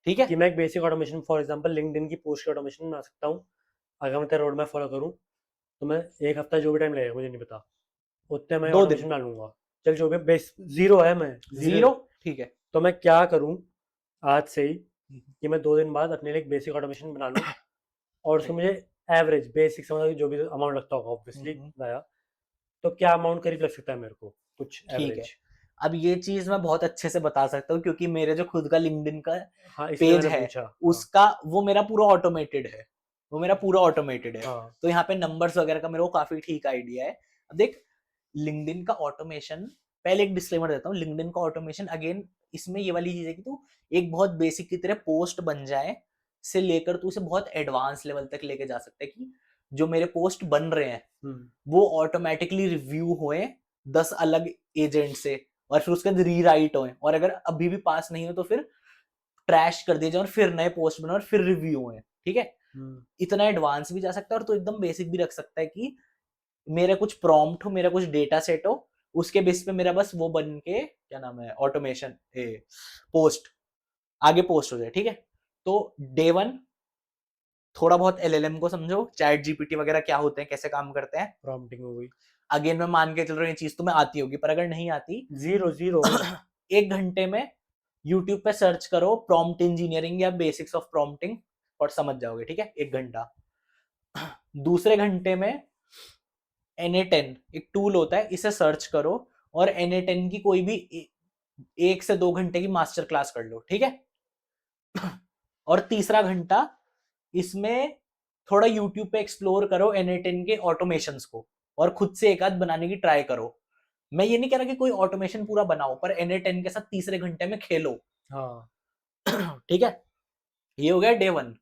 B: ठीक है,
A: कि मैं एक basic automation, for example LinkedIn की पोस्ट की ऑटोमेशन बना सकता हूँ। अगर मैं तेरा रोड मैप फॉलो करूँ तो मैं एक हफ्ता जो भी टाइम लगेगा मुझे नहीं पता, उतने मैं
B: 2 दिन,
A: ऑटोमेशन बना लूंगा। चल जो भी बेस जीरो है, मैं जीरो।
B: 0, ठीक है।
A: तो मैं क्या करूँ आज से ही कि मैं 2 दिन बाद अपने लिए एक बेसिक ऑटोमेशन बना लूँ, और उसको मुझे एवरेज बेसिक समझ जो भी अमाउंट लगता होगा ऑब्वियसली नया, तो क्या अमाउंट करीब लग सकता है मेरे को कुछ
B: ठीक है,
A: एवरेज।
B: अब ये चीज मैं बहुत अच्छे से बता सकता हूँ क्योंकि मेरे जो खुद का लिंक्डइन का
A: हाँ इसलिए
B: पेज
A: मैंने
B: है
A: पूछा। हाँ
B: उसका, वो मेरा पूरा ऑटोमेटेड है, वो मेरा पूरा ऑटोमेटेड है।
A: हाँ
B: तो यहाँ पे नंबर्स वगैरह का मेरे को काफी ठीक आइडिया है। अब देख, लिंक्डइन का ऑटोमेशन, पहले एक डिस्क्लेमर देता हूँ, लिंक्डइन का ऑटोमेशन अगेन इसमें ये वाली चीज है कि तू एक बहुत बेसिक की तरह पोस्ट बन जाए से लेकर तू उसे बहुत एडवांस लेवल तक लेके जा सकता है कि जो मेरे पोस्ट बन रहे हैं वो ऑटोमेटिकली रिव्यू हुए 10 अलग एजेंट से, और फिर उसके बाद रीराइट हुए, और अगर अभी भी पास नहीं हो तो फिर ट्रैश कर दिए जाए और फिर नए पोस्ट बनाए और फिर रिव्यू हुए। ठीक है, इतना एडवांस भी जा सकता है और तो एकदम बेसिक भी रख सकता है कि मेरा कुछ प्रॉम्प्ट हो, मेरा कुछ डेटा सेट हो, उसके बेस पे मेरा बस वो बन के क्या नाम है ऑटोमेशन पोस्ट आगे पोस्ट हो जाए। ठीक है, तो डे 1 थोड़ा बहुत एलएलएम को समझो, चैट जीपीटी वगैरह क्या होते हैं, कैसे काम करते हैं।
A: प्रॉम्प्टिंग हो गई।
B: अगेन मैं मान के चल रहा हूँ ये चीज तुम्हें आती होगी, पर अगर नहीं आती
A: जीरो जीरो
B: 1 घंटे में यूट्यूब पे सर्च करो प्रॉम्प्ट इंजीनियरिंग या बेसिक्स ऑफ प्रॉम्प्टिंग और समझ जाओगे। ठीक है, 1 घंटा। दूसरे घंटे में Na10 एक टूल होता है, इसे सर्च करो और Na10 की कोई भी 1 से 2 घंटे की मास्टर क्लास कर लो। ठीक है, और तीसरा घंटा इसमें थोड़ा यूट्यूब पे एक्सप्लोर करो Na10 के ऑटोमेशंस को और खुद से एक आध बनाने की ट्राई करो। मैं ये नहीं कह रहा कि कोई ऑटोमेशन पूरा बनाओ, पर Na10 के साथ तीसरे घंटे में खेलो।
A: हाँ
B: ठीक है, ये हो गया डे 1।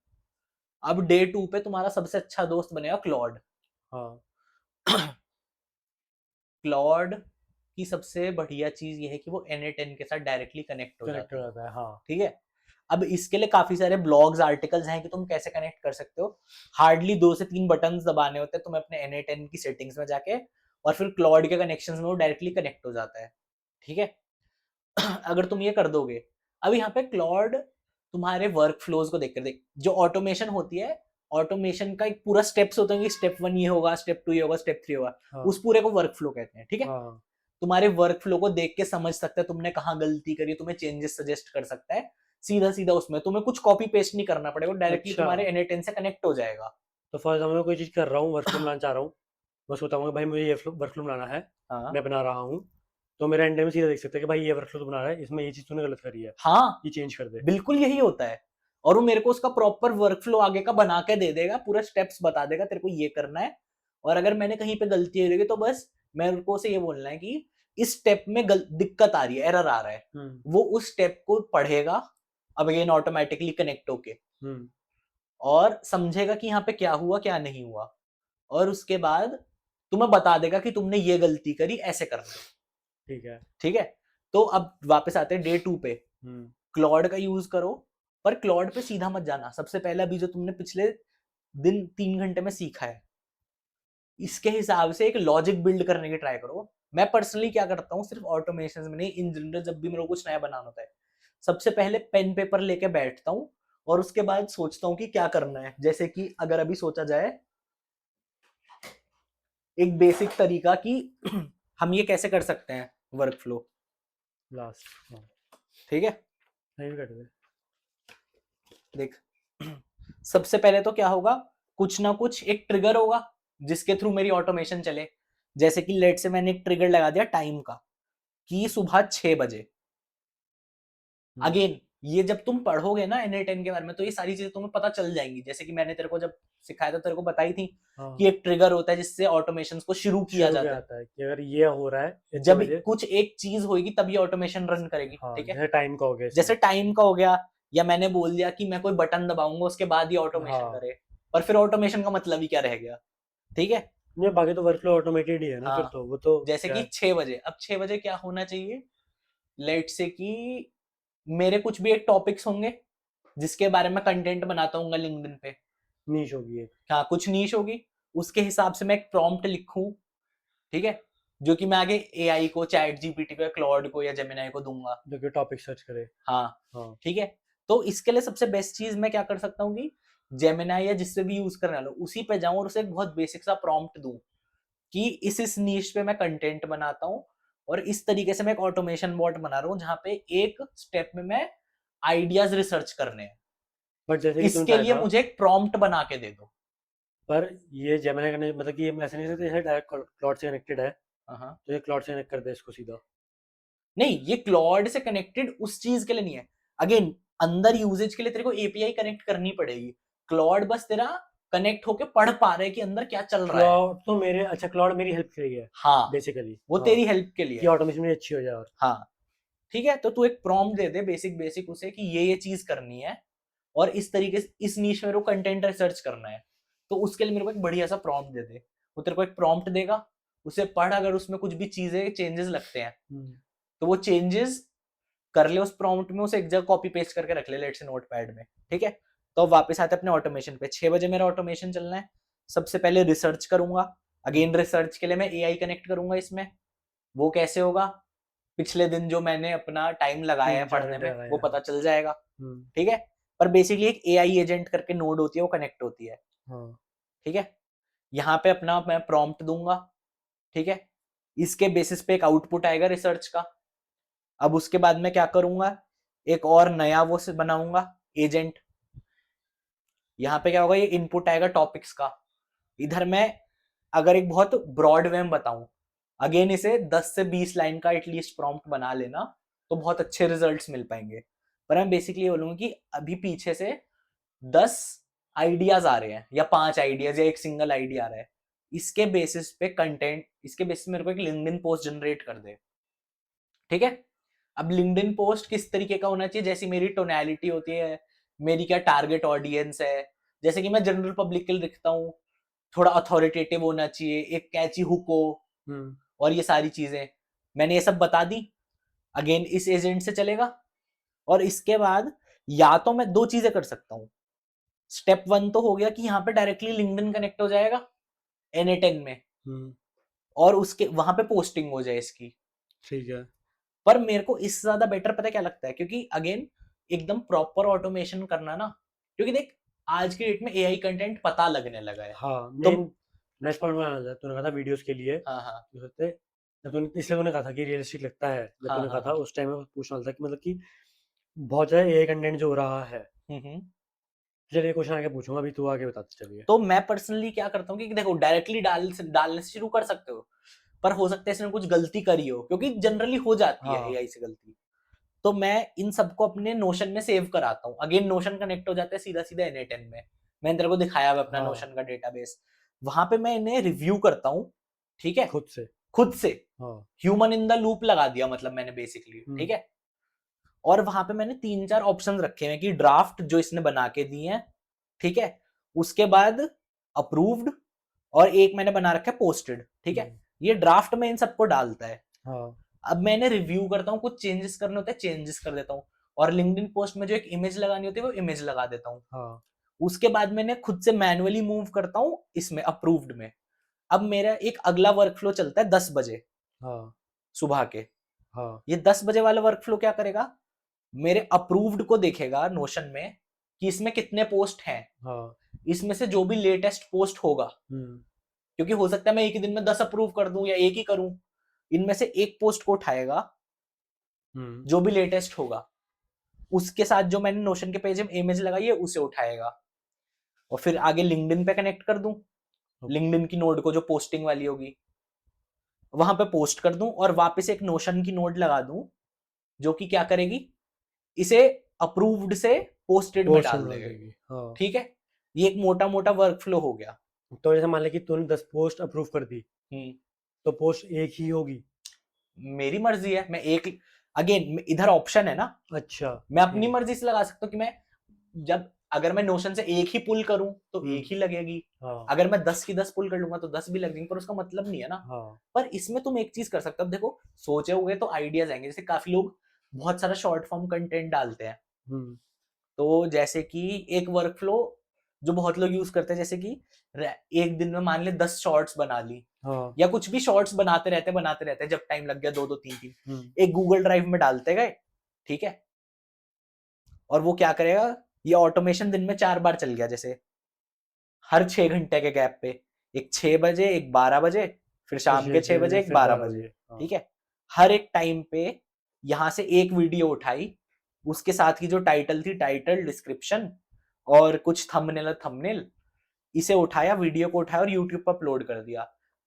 B: अब डे 2 पे तुम्हारा सबसे अच्छा दोस्त बनेगा क्लॉड।
A: हाँ
B: क्लॉड की सबसे बढ़िया चीज ये है कि वो Na10 के साथ डायरेक्टली कनेक्ट हो
A: कनेक्ट
B: जाता
A: हो
B: है।
A: जाता है। हाँ
B: ठीक है, अब इसके लिए काफी सारे ब्लॉग्स आर्टिकल्स हैं कि तुम कैसे कनेक्ट कर सकते हो। हार्डली 2 से 3 बटन्स दबाने होते हैं तुम्हें अपने Na10 की सेटिंग्स में जाके, और फिर क्लॉड के कनेक्शंस में वो डायरेक्टली कनेक्ट हो जाता है। ठीक है, अगर तुम ये कर दोगे, अब यहाँ पे क्लॉड तुम्हारे वर्क फ्लोज को देख जो ऑटोमेशन होती है, ऑटोमेशन का एक पूरा स्टेप्स होता है कि स्टेप 1 ये होगा, स्टेप 2 ये होगा, स्टेप 3 होगा,
A: हाँ
B: उस पूरे को वर्क फ्लो कहते हैं। ठीक है,
A: हाँ
B: तुम्हारे वर्क फ्लो को देख के समझ सकता है तुमने कहाँ गलती करी, तुम्हें चेंजेस सजेस्ट कर सकता है सीधा सीधा, उसमें तुम्हें कुछ कॉपी पेस्ट नहीं करना पड़ेगा, डायरेक्टली
A: अच्छा।
B: तुम्हारे Na10 से कनेक्ट हो जाएगा।
A: तो फॉर एग्जाम्पल मैं कोई चीज़ कर रहा हूँ, वर्कफ्लो बनाना चाह रहा हूँ, बस बताऊंगा भाई मुझे ये वर्कफ्लो बनाना है,
B: हाँ
A: मैं बना रहा हूँ, तो मेरा एंड में सीधा देख सकते हैं कि भाई ये वर्कफ्लो तो बना रहा है, इसमें ये चीज़ तूने गलत करी है,
B: हाँ,
A: ये चेंज कर दे।
B: बिल्कुल यही होता है, और वो मेरे को उसका प्रॉपर वर्क फ्लो आगे का बना के दे देगा, पूरा स्टेप्स बता देगा तेरे को ये करना है, और अगर मैंने कहीं पे गलती हो रही है तो बस मेरे को से ये बोलना है कि इस स्टेप में दिक्कत आ रही है, एरर आ रहा है, वो उस स्टेप को पढ़ेगा अब अगेन ऑटोमेटिकली कनेक्ट होके, और समझेगा कि यहाँ पे क्या हुआ क्या नहीं हुआ, और उसके बाद तुम्हें बता देगा कि तुमने ये गलती करी, ऐसे करना।
A: ठीक है।
B: ठीक है, तो अब वापस आते हैं डे 2 पे। क्लॉड का यूज करो, पर क्लॉड पे सीधा मत जाना। सबसे पहले अभी जो तुमने पिछले दिन 3 घंटे में सीखा है, इसके हिसाब से एक लॉजिक बिल्ड करने की ट्राई करो। मैं पर्सनली क्या करता हूँ, सिर्फ ऑटोमेशन में नहीं, इन जनरल जब भी मेरे को कुछ नया बनाना होता है, सबसे पहले पेन पेपर लेके बैठता हूँ और उसके बाद सोचता हूँ कि क्या करना है। जैसे कि अगर अभी सोचा जाए एक बेसिक तरीका कि हम ये कैसे कर सकते हैं वर्क फ्लो।
A: लास्ट
B: ठीक है,
A: नहीं भी कर दे।
B: देख, सबसे पहले तो क्या होगा, कुछ ना कुछ एक ट्रिगर होगा जिसके थ्रू मेरी ऑटोमेशन चले। जैसे कि लेट से मैंने एक ट्रिगर लगा दिया टाइम का कि सुबह 6 बजे। अगेन ये जब तुम पढ़ोगे ना N8N के बारे में तो ये सारी चीजें तुम्हें पता चल जाएंगी। जैसे कि मैंने तेरे को जब सिखाया था, तेरे को बताई थी
A: हाँ
B: कि एक ट्रिगर होता है जिससे ऑटोमेशन को शुरू किया
A: शुरू
B: जाता
A: क्या
B: है।
A: आता है कि अगर ये हो रहा है इतने
B: जब
A: बजे,
B: कुछ एक चीज होगी तब ये ऑटोमेशन रन करेगी।
A: हाँ
B: ठीक है,
A: जैसे टाइम का हो गया
B: जैसे
A: इसमें।
B: टाइम का हो गया, या मैंने बोल दिया कि मैं कोई बटन दबाऊंगा उसके बाद ये ऑटोमेशन
A: हाँ
B: करे, और फिर ऑटोमेशन का मतलब ही क्या रह गया। ठीक है,
A: नहीं बाकी तो वर्कफ्लो ऑटोमेटेड ही है ना, फिर
B: हाँ,
A: तो वो तो
B: जैसे
A: क्या
B: कि
A: है।
B: 6 बजे, अब 6 बजे क्या होना चाहिए, लेट से कि मेरे कुछ भी एक टॉपिक्स होंगे जिसके बारे में कंटेंट बनाता हूँ लिंक्डइन पे।
A: नीश होगी एक,
B: हाँ, कुछ नीश होगी, उसके हिसाब से मैं एक प्रॉम्प्ट लिखूं। ठीक है, जो कि मैं आगे एआई को, चैट जीपीटी को, क्लॉड को या जेमिनाई को दूंगा।
A: जो कि टॉपिक सर्च करे।
B: हाँ,
A: हाँ
B: ठीक है, तो इसके लिए सबसे बेस्ट चीज मैं क्या कर सकता हूँ कि जेमिनाई या जिससे भी यूज करने वाला हूं, उसी पे जाऊं और उसे एक बहुत बेसिक सा प्रॉम्प्ट दूं कि इस नीश पे मैं कंटेंट बनाता हूँ, और इस तरीके से मैं एक ऑटोमेशन बॉट बना रहा हूँ जहां पे एक स्टेप में मैं आइडियाज रिसर्च करने हैं।
A: बट जैसे कि तूने
B: इसके
A: बताया
B: लिए
A: था,
B: मुझे एक प्रॉम्प्ट बना के दे दो।
A: पर ये जेमिनी कने मतलब कि ये ऐसे नहीं सकते जैसे डायरेक्ट क्लाउड से कनेक्टेड है,
B: हाँ,
A: तो ये क्लाउड से कनेक्ट कर दे इसको सीधा।
B: नहीं, ये क्लॉड से कनेक्टेड उस चीज के लिए नहीं है। अगेन, अंदर यूजेज के लिए तेरे को एपीआई कनेक्ट करनी पड़ेगी। क्लॉड बस तेरा कनेक्ट होके पढ़ पा रहे कि अंदर क्या चल रहा है।
A: क्लाउड तो मेरे, अच्छा क्लाउड मेरी हेल्प के लिए है
B: हाँ,
A: बेसिकली,
B: वो
A: हाँ
B: तेरी हेल्प के लिए
A: कि
B: है।
A: ऑटोमेशन मेरी अच्छी हो जाए। और
B: हाँ, ठीक है, तो तू एक प्रॉम्प्ट दे दे बेसिक बेसिक उसे कि ये चीज करनी है, और इस तरीके से इस नीश में मेरे को कंटेंट रिसर्च करना है। तो उसके लिए मेरे को एक बढ़िया सा प्रॉम्प्ट दे दे। वो तेरे को एक प्रॉम्प्ट देगा, उसे पढ़, अगर उसमें कुछ भी चीजें चेंजेस लगते हैं तो वो चेंजेस कर ले उस प्रॉम्प्ट में, उसे एक जगह कॉपी पेस्ट करके रख ले, लेट्स से नोटपैड में। ठीक है, तो अब वापस आते हैं अपने ऑटोमेशन पे। 6 बजे मेरा ऑटोमेशन चलना है। सबसे पहले रिसर्च करूंगा। अगेन रिसर्च के लिए मैं एआई कनेक्ट करूंगा इसमें। वो कैसे होगा, पिछले दिन जो मैंने अपना टाइम लगाया है
A: 3-4
B: पढ़ने
A: घंटे
B: में
A: लगाए
B: वो
A: हैं, हाँ।
B: पता चल जाएगा।
A: हम्म,
B: ठीक है, पर बेसिकली एक एआई एजेंट करके नोड होती है, वो कनेक्ट होती है।
A: हाँ
B: ठीक है, यहाँ पे अपना मैं प्रॉम्प्ट दूंगा। ठीक है, इसके बेसिस पे एक आउटपुट आएगा रिसर्च का। अब उसके बाद मैं क्या करूंगा, एक और नया वो से बनाऊंगा एजेंट। यहाँ पे क्या होगा, ये इनपुट आएगा टॉपिक्स का। इधर मैं अगर एक बहुत ब्रॉड वे में बताऊं, अगेन इसे 10 से 20 लाइन का एटलीस्ट प्रॉम्प्ट बना लेना तो बहुत अच्छे रिजल्ट्स मिल पाएंगे। पर मैं बेसिकली ये बोलूंगा कि अभी पीछे से 10 आइडियाज आ रहे हैं, या 5 आइडियाज, या एक सिंगल आइडिया आ रहा है। इसके बेसिस पे कंटेंट, इसके बेसिस मेरे को एक लिंक्डइन पोस्ट जनरेट कर दे। ठीक है, अब लिंक्डइन पोस्ट किस तरीके का होना चाहिए, जैसी मेरी टोनैलिटी होती है, मेरी क्या टारगेट ऑडियंस है। जैसे कि मैं जनरल पब्लिक के लिए लिखता हूँ, थोड़ा अथॉरिटेटिव होना चाहिए, एक कैची हुक हो,
A: हम्म
B: और ये सारी चीजें मैंने ये सब बता दी। अगेन इस एजेंट से चलेगा, और इसके बाद या तो मैं दो चीजें कर सकता हूँ। स्टेप 1 तो हो गया कि यहाँ पे डायरेक्टली लिंक्डइन कनेक्ट हो जाएगा N8N में,
A: हम्म,
B: और उसके वहां पे पोस्टिंग हो जाए इसकी।
A: ठीक है।
B: पर मेरे को इससे ज्यादा बेटर पता क्या लगता है, क्योंकि अगेन एकदम प्रॉपर ऑटोमेशन करना ना, क्योंकि देख आज की डेट में एआई कंटेंट पता लगने लगा है।
A: हाँ
B: तो
A: मेन नेक्स्ट पॉइंट में आना था, तूने कहा था वीडियोस के लिए
B: हाँ, हाँ,
A: यूज करते, जब तूने इसलिए तूने कहा था कि रियलिस्टिक लगता है, जब
B: हाँ,
A: तूने कहा
B: हाँ,
A: था
B: हाँ,
A: उस टाइम में पूछना था कि मतलब कि बहुत ज़्यादा एआई कंटेंट जो हो रहा है।
B: हम्म।
A: चलिए क्वेश्चन आगे पूछूंगा, अभी तू आगे बताते चलिए।
B: तो मैं पर्सनली क्या करता हूँ कि देखो डायरेक्टली डालने से शुरू कर सकते हो, पर हो सकता है इसने कुछ गलती करी हो, क्योंकि जनरली हो जाती है
A: हाँ
B: एआई से गलती। तो मैं इन सबको अपने नोशन में सेव कराता हूँ। अगेन नोशन कनेक्ट हो जाता है सीधा सीधा N8N में। मैंने तेरे को दिखाया हुआ अपना
A: हाँ
B: नोशन का डेटाबेस, वहां पे मैं इन्हें रिव्यू करता हूँ। ठीक है,
A: खुद से।
B: खुद से
A: हाँ
B: ह्यूमन इन द लूप लगा दिया मतलब मैंने बेसिकली। ठीक
A: हम्म
B: है, और वहां पे मैंने 3-4 ऑप्शन रखे हैं कि ड्राफ्ट जो इसने बना के दिए हैं। ठीक है, उसके बाद अप्रूव्ड, और एक मैंने बना रखा है पोस्टेड। ठीक है,
A: हम्म,
B: ये ड्राफ्ट में इन सबको डालता है।
A: हाँ
B: अब मैंने रिव्यू करता हूँ, कुछ चेंजेस करने होते हैं चेंजेस कर देता हूँ, और लिंक्डइन पोस्ट में जो एक इमेज लगानी होती है वो इमेज लगा देता हूँ।
A: हाँ
B: उसके बाद मैंने खुद से मैनुअली मूव करता हूँ इसमें अप्रूव्ड में। अब मेरा एक अगला वर्कफ्लो चलता है 10 बजे
A: हाँ
B: सुबह के।
A: हाँ
B: ये 10 बजे वाला वर्कफ्लो क्या करेगा, मेरे अप्रूव्ड को देखेगा नोशन में कि इसमें कितने पोस्ट हैं,
A: हाँ
B: इसमें से जो भी लेटेस्ट पोस्ट होगा,
A: हम्म
B: क्योंकि हो सकता है मैं एक ही दिन में 10 अप्रूव कर दूं या एक ही करूं, इनमें से एक पोस्ट को उठाएगा
A: हम्म
B: जो भी लेटेस्ट होगा, उसके साथ जो मैंने नोशन के पेज में इमेज लगाई है उसे उठाएगा, और फिर आगे लिंक्डइन पे कनेक्ट कर दूं।
A: ओके
B: लिंक्डइन की नोड को जो पोस्टिंग वाली होगी वहां पे पोस्ट कर दूं, और वापस एक नोशन की नोड लगा दूं जो कि क्या करेगी, इसे अप्रूव्ड से पोस्टेड में
A: पोस्ट
B: डाल
A: डाल
B: देगा,
A: देगी, हाँ।
B: ठीक है। ये एक मोटा मोटा वर्क फ्लो हो गया।
A: तो जैसे मान ले कि तूने 10 पोस्ट अप्रूव कर दी,
B: हम्म,
A: तो पोस्ट एक ही होगी।
B: मेरी मर्जी है, मैं एक, अगेन इधर ऑप्शन है ना,
A: अच्छा,
B: मैं अपनी
A: ठीक।
B: मर्जी से लगा सकता हूँ कि मैं जब, अगर मैं नोशन से एक ही पुल करूं तो
A: हम्म,
B: एक ही लगेगी,
A: हाँ,
B: अगर मैं 10 की 10 पुल कर लूंगा तो 10 भी लगेंगी, पर उसका मतलब नहीं है ना।
A: हाँ,
B: पर इसमें तुम एक चीज कर सकते हो, अब देखो सोचे हुए तो आइडियाज आएंगे, जैसे काफी लोग बहुत सारा शॉर्ट फॉर्म कंटेंट डालते हैं,
A: हम्म,
B: तो जैसे कि एक वर्क फ्लो जो बहुत लोग यूज करते हैं, जैसे कि एक दिन में मान ले 10 शॉर्ट्स बना ली,
A: हाँ,
B: या कुछ भी शॉर्ट्स बनाते रहते, जब टाइम लग गया 2 2 3 3,
A: हम्म,
B: एक गूगल ड्राइव में डालते गए, ठीक है। और वो क्या करेगा, ये ऑटोमेशन दिन में 4 बार चल गया, जैसे हर 6 घंटे के गैप पे, एक 6 बजे, एक 12 बजे, फिर
A: फिर
B: शाम के 6 बजे, एक
A: फिर
B: 12 बजे,
A: 12 बजे, हाँ।
B: ठीक है। हर एक टाइम पे यहां से एक वीडियो उठाई, उसके साथ की जो टाइटल थी, टाइटल, डिस्क्रिप्शन और कुछ थंबनेल थंबनेल, इसे उठाया, वीडियो को उठाया और यूट्यूब पर अपलोड कर दिया।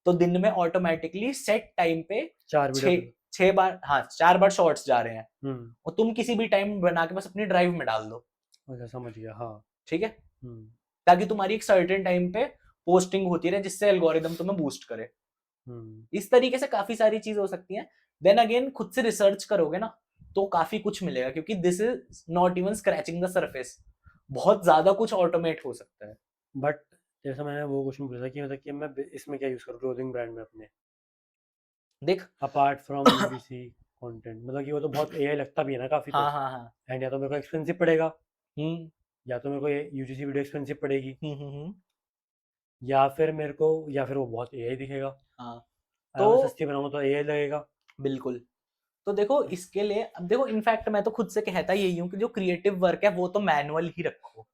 B: तो दिन में ऑटोमेटिकली सेट टाइम पे
A: 4 वीडियो
B: छह
A: अपलोड।
B: 6 बार, हाँ 4 बार शॉर्ट्स जा रहे हैं,
A: हम्म,
B: और तुम किसी भी टाइम बना के बस अपनी ड्राइव में डाल दो,
A: अच्छा, समझ गया, हाँ।
B: ठीक है,
A: हम्म,
B: ताकि तुम्हारी एक सर्टेन टाइम पे पोस्टिंग होती रहे, जिससे एल्गोरिदम तुम्हें बूस्ट करे।
A: हम्म,
B: इस तरीके से काफी सारी चीज हो सकती हैं। देन अगेन खुद से रिसर्च करोगे ना तो काफी कुछ मिलेगा, क्योंकि this is not even scratching the surface, बहुत ज्यादा कुछ ऑटोमेट हो सकता है।
A: बट जैसा मैंने वो क्वेश्चन पूछा था कि मतलब कि मैं इसमें क्या यूज़ करूँ क्लोथिंग ब्रांड में अपने,
B: देख
A: अपार्ट फ्रॉम यूजीसी कंटेंट, मतलब कि वो तो बहुत एआई लगता भी है ना काफ़ी, तो
B: हाँ हाँ हाँ।
A: एंड या तो मेरे को एक्सपेंसिव पड़ेगा,
B: हम्म
A: या तो मेरे को ये यूजीसी वीडियो एक्सपेंसिव पड़ेगी,
B: हम्म।
A: या फिर मेरे को, या फिर वो बहुत एआई दिखेगा।
B: हाँ
A: अगर
B: तो
A: मैं सस्ती बनाऊँ तो एआई लगेगा।
B: बिल्कुल, तो देखो इसके लिए, अब देखो इनफैक्ट मैं तो खुद से कहता यही हूँ कि जो क्रिएटिव वर्क है वो तो मैनुअल ही रखो,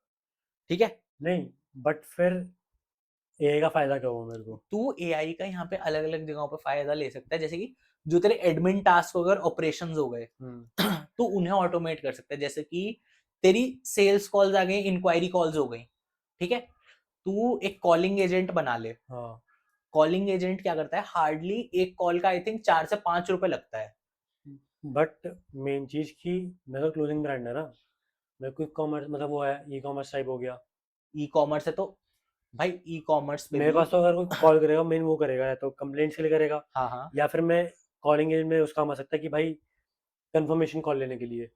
B: ठीक है।
A: नहीं, बट फिर एआई का फ़ायदा क्या हुआ मेरे को?
B: तू एआई का यहाँ पे अलग अलग जगहों पे फायदा ले सकता है, जैसे कि जो तेरे एडमिन टास्क अगर ऑपरेशन हो गए
A: हम्म,
B: तो उन्हें ऑटोमेट कर सकता है, जैसे कि तेरी सेल्स कॉल्स आ गई, इंक्वायरी कॉल्स हो गई, ठीक है। तू एक कॉलिंग एजेंट बना ले।
A: हाँ।
B: कॉलिंग एजेंट क्या करता है, हार्डली एक कॉल का आई थिंक 4 से 5 रुपए लगता है।
A: बट मेन चीज़ कि मेरा क्लोथिंग ब्रांड है ना, मेरे को कॉमर्स मतलब वो है, ई कॉमर्स टाइप हो गया।
B: ई कॉमर्स है तो भाई ई कॉमर्स पे
A: मेरे
B: भी,
A: पास तो अगर कोई कॉल करेगा, मेन वो करेगा, या तो कंप्लेंट्स के लिए करेगा,
B: हाँ हाँ
A: या फिर मैं कॉलिंग एजेंट में उसका काम आ सकता है कि भाई कंफर्मेशन कॉल लेने के लिए,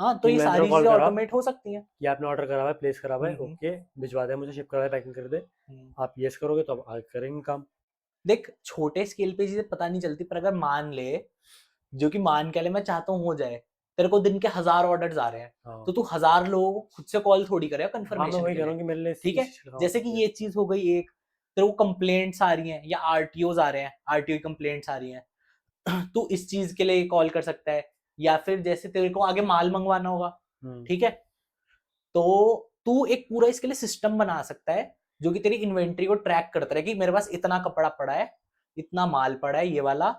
B: हाँ, तो
A: कि
B: ये
A: मैं तेरे
B: सारी
A: को कॉल
B: चीजें
A: करा
B: ऑटोमेट हो सकती हैं।
A: कि आपने ऑर्डर करा हुआ है, प्लेस करा हुआ है,
B: हम्म
A: ओके, भिजवा दे, मुझे शिप करा है, पैकिंग कर दे,
B: हम्म।
A: आप यस करोगे तो आप आगे करेंगे काम।
B: देख छोटे स्केल पे चीजें पता नहीं चलती, पर अगर मान ले, जो कि मान के ले मैं चाहता हूँ हो जाए, तेरे को दिन के 1000 ऑर्डर्स आ रहे हैं, तो
A: हाँ,
B: तू 1000 लोगों को खुद से कॉल थोड़ी करेगा
A: हाँ, मैं
B: कंफर्मेशन
A: वही
B: के
A: कह रहा
B: लिए,
A: हूँ कि मेरे लिए
B: ठीक
A: इस
B: है।
A: चीज़ का काम आ
B: जैसे कि
A: सकती है।
B: ये चीज हो गई एक, तेरे को कंप्लेंट्स आ रही हैं या आरटीओज आ रहे हैं, आरटीओ कंप्लेंट्स आ रही हैं, तू इस चीज के लिए कॉल कर सकता है। या फिर जैसे तेरे को आगे माल मंगवाना होगा,
A: हम्म,
B: ठीक है, तो तू एक पूरा इसके लिए सिस्टम बना सकता है, जो कि तेरी इन्वेंट्री को ट्रैक करता रहे कि मेरे पास इतना कपड़ा पड़ा है, इतना माल पड़ा है, ये वाला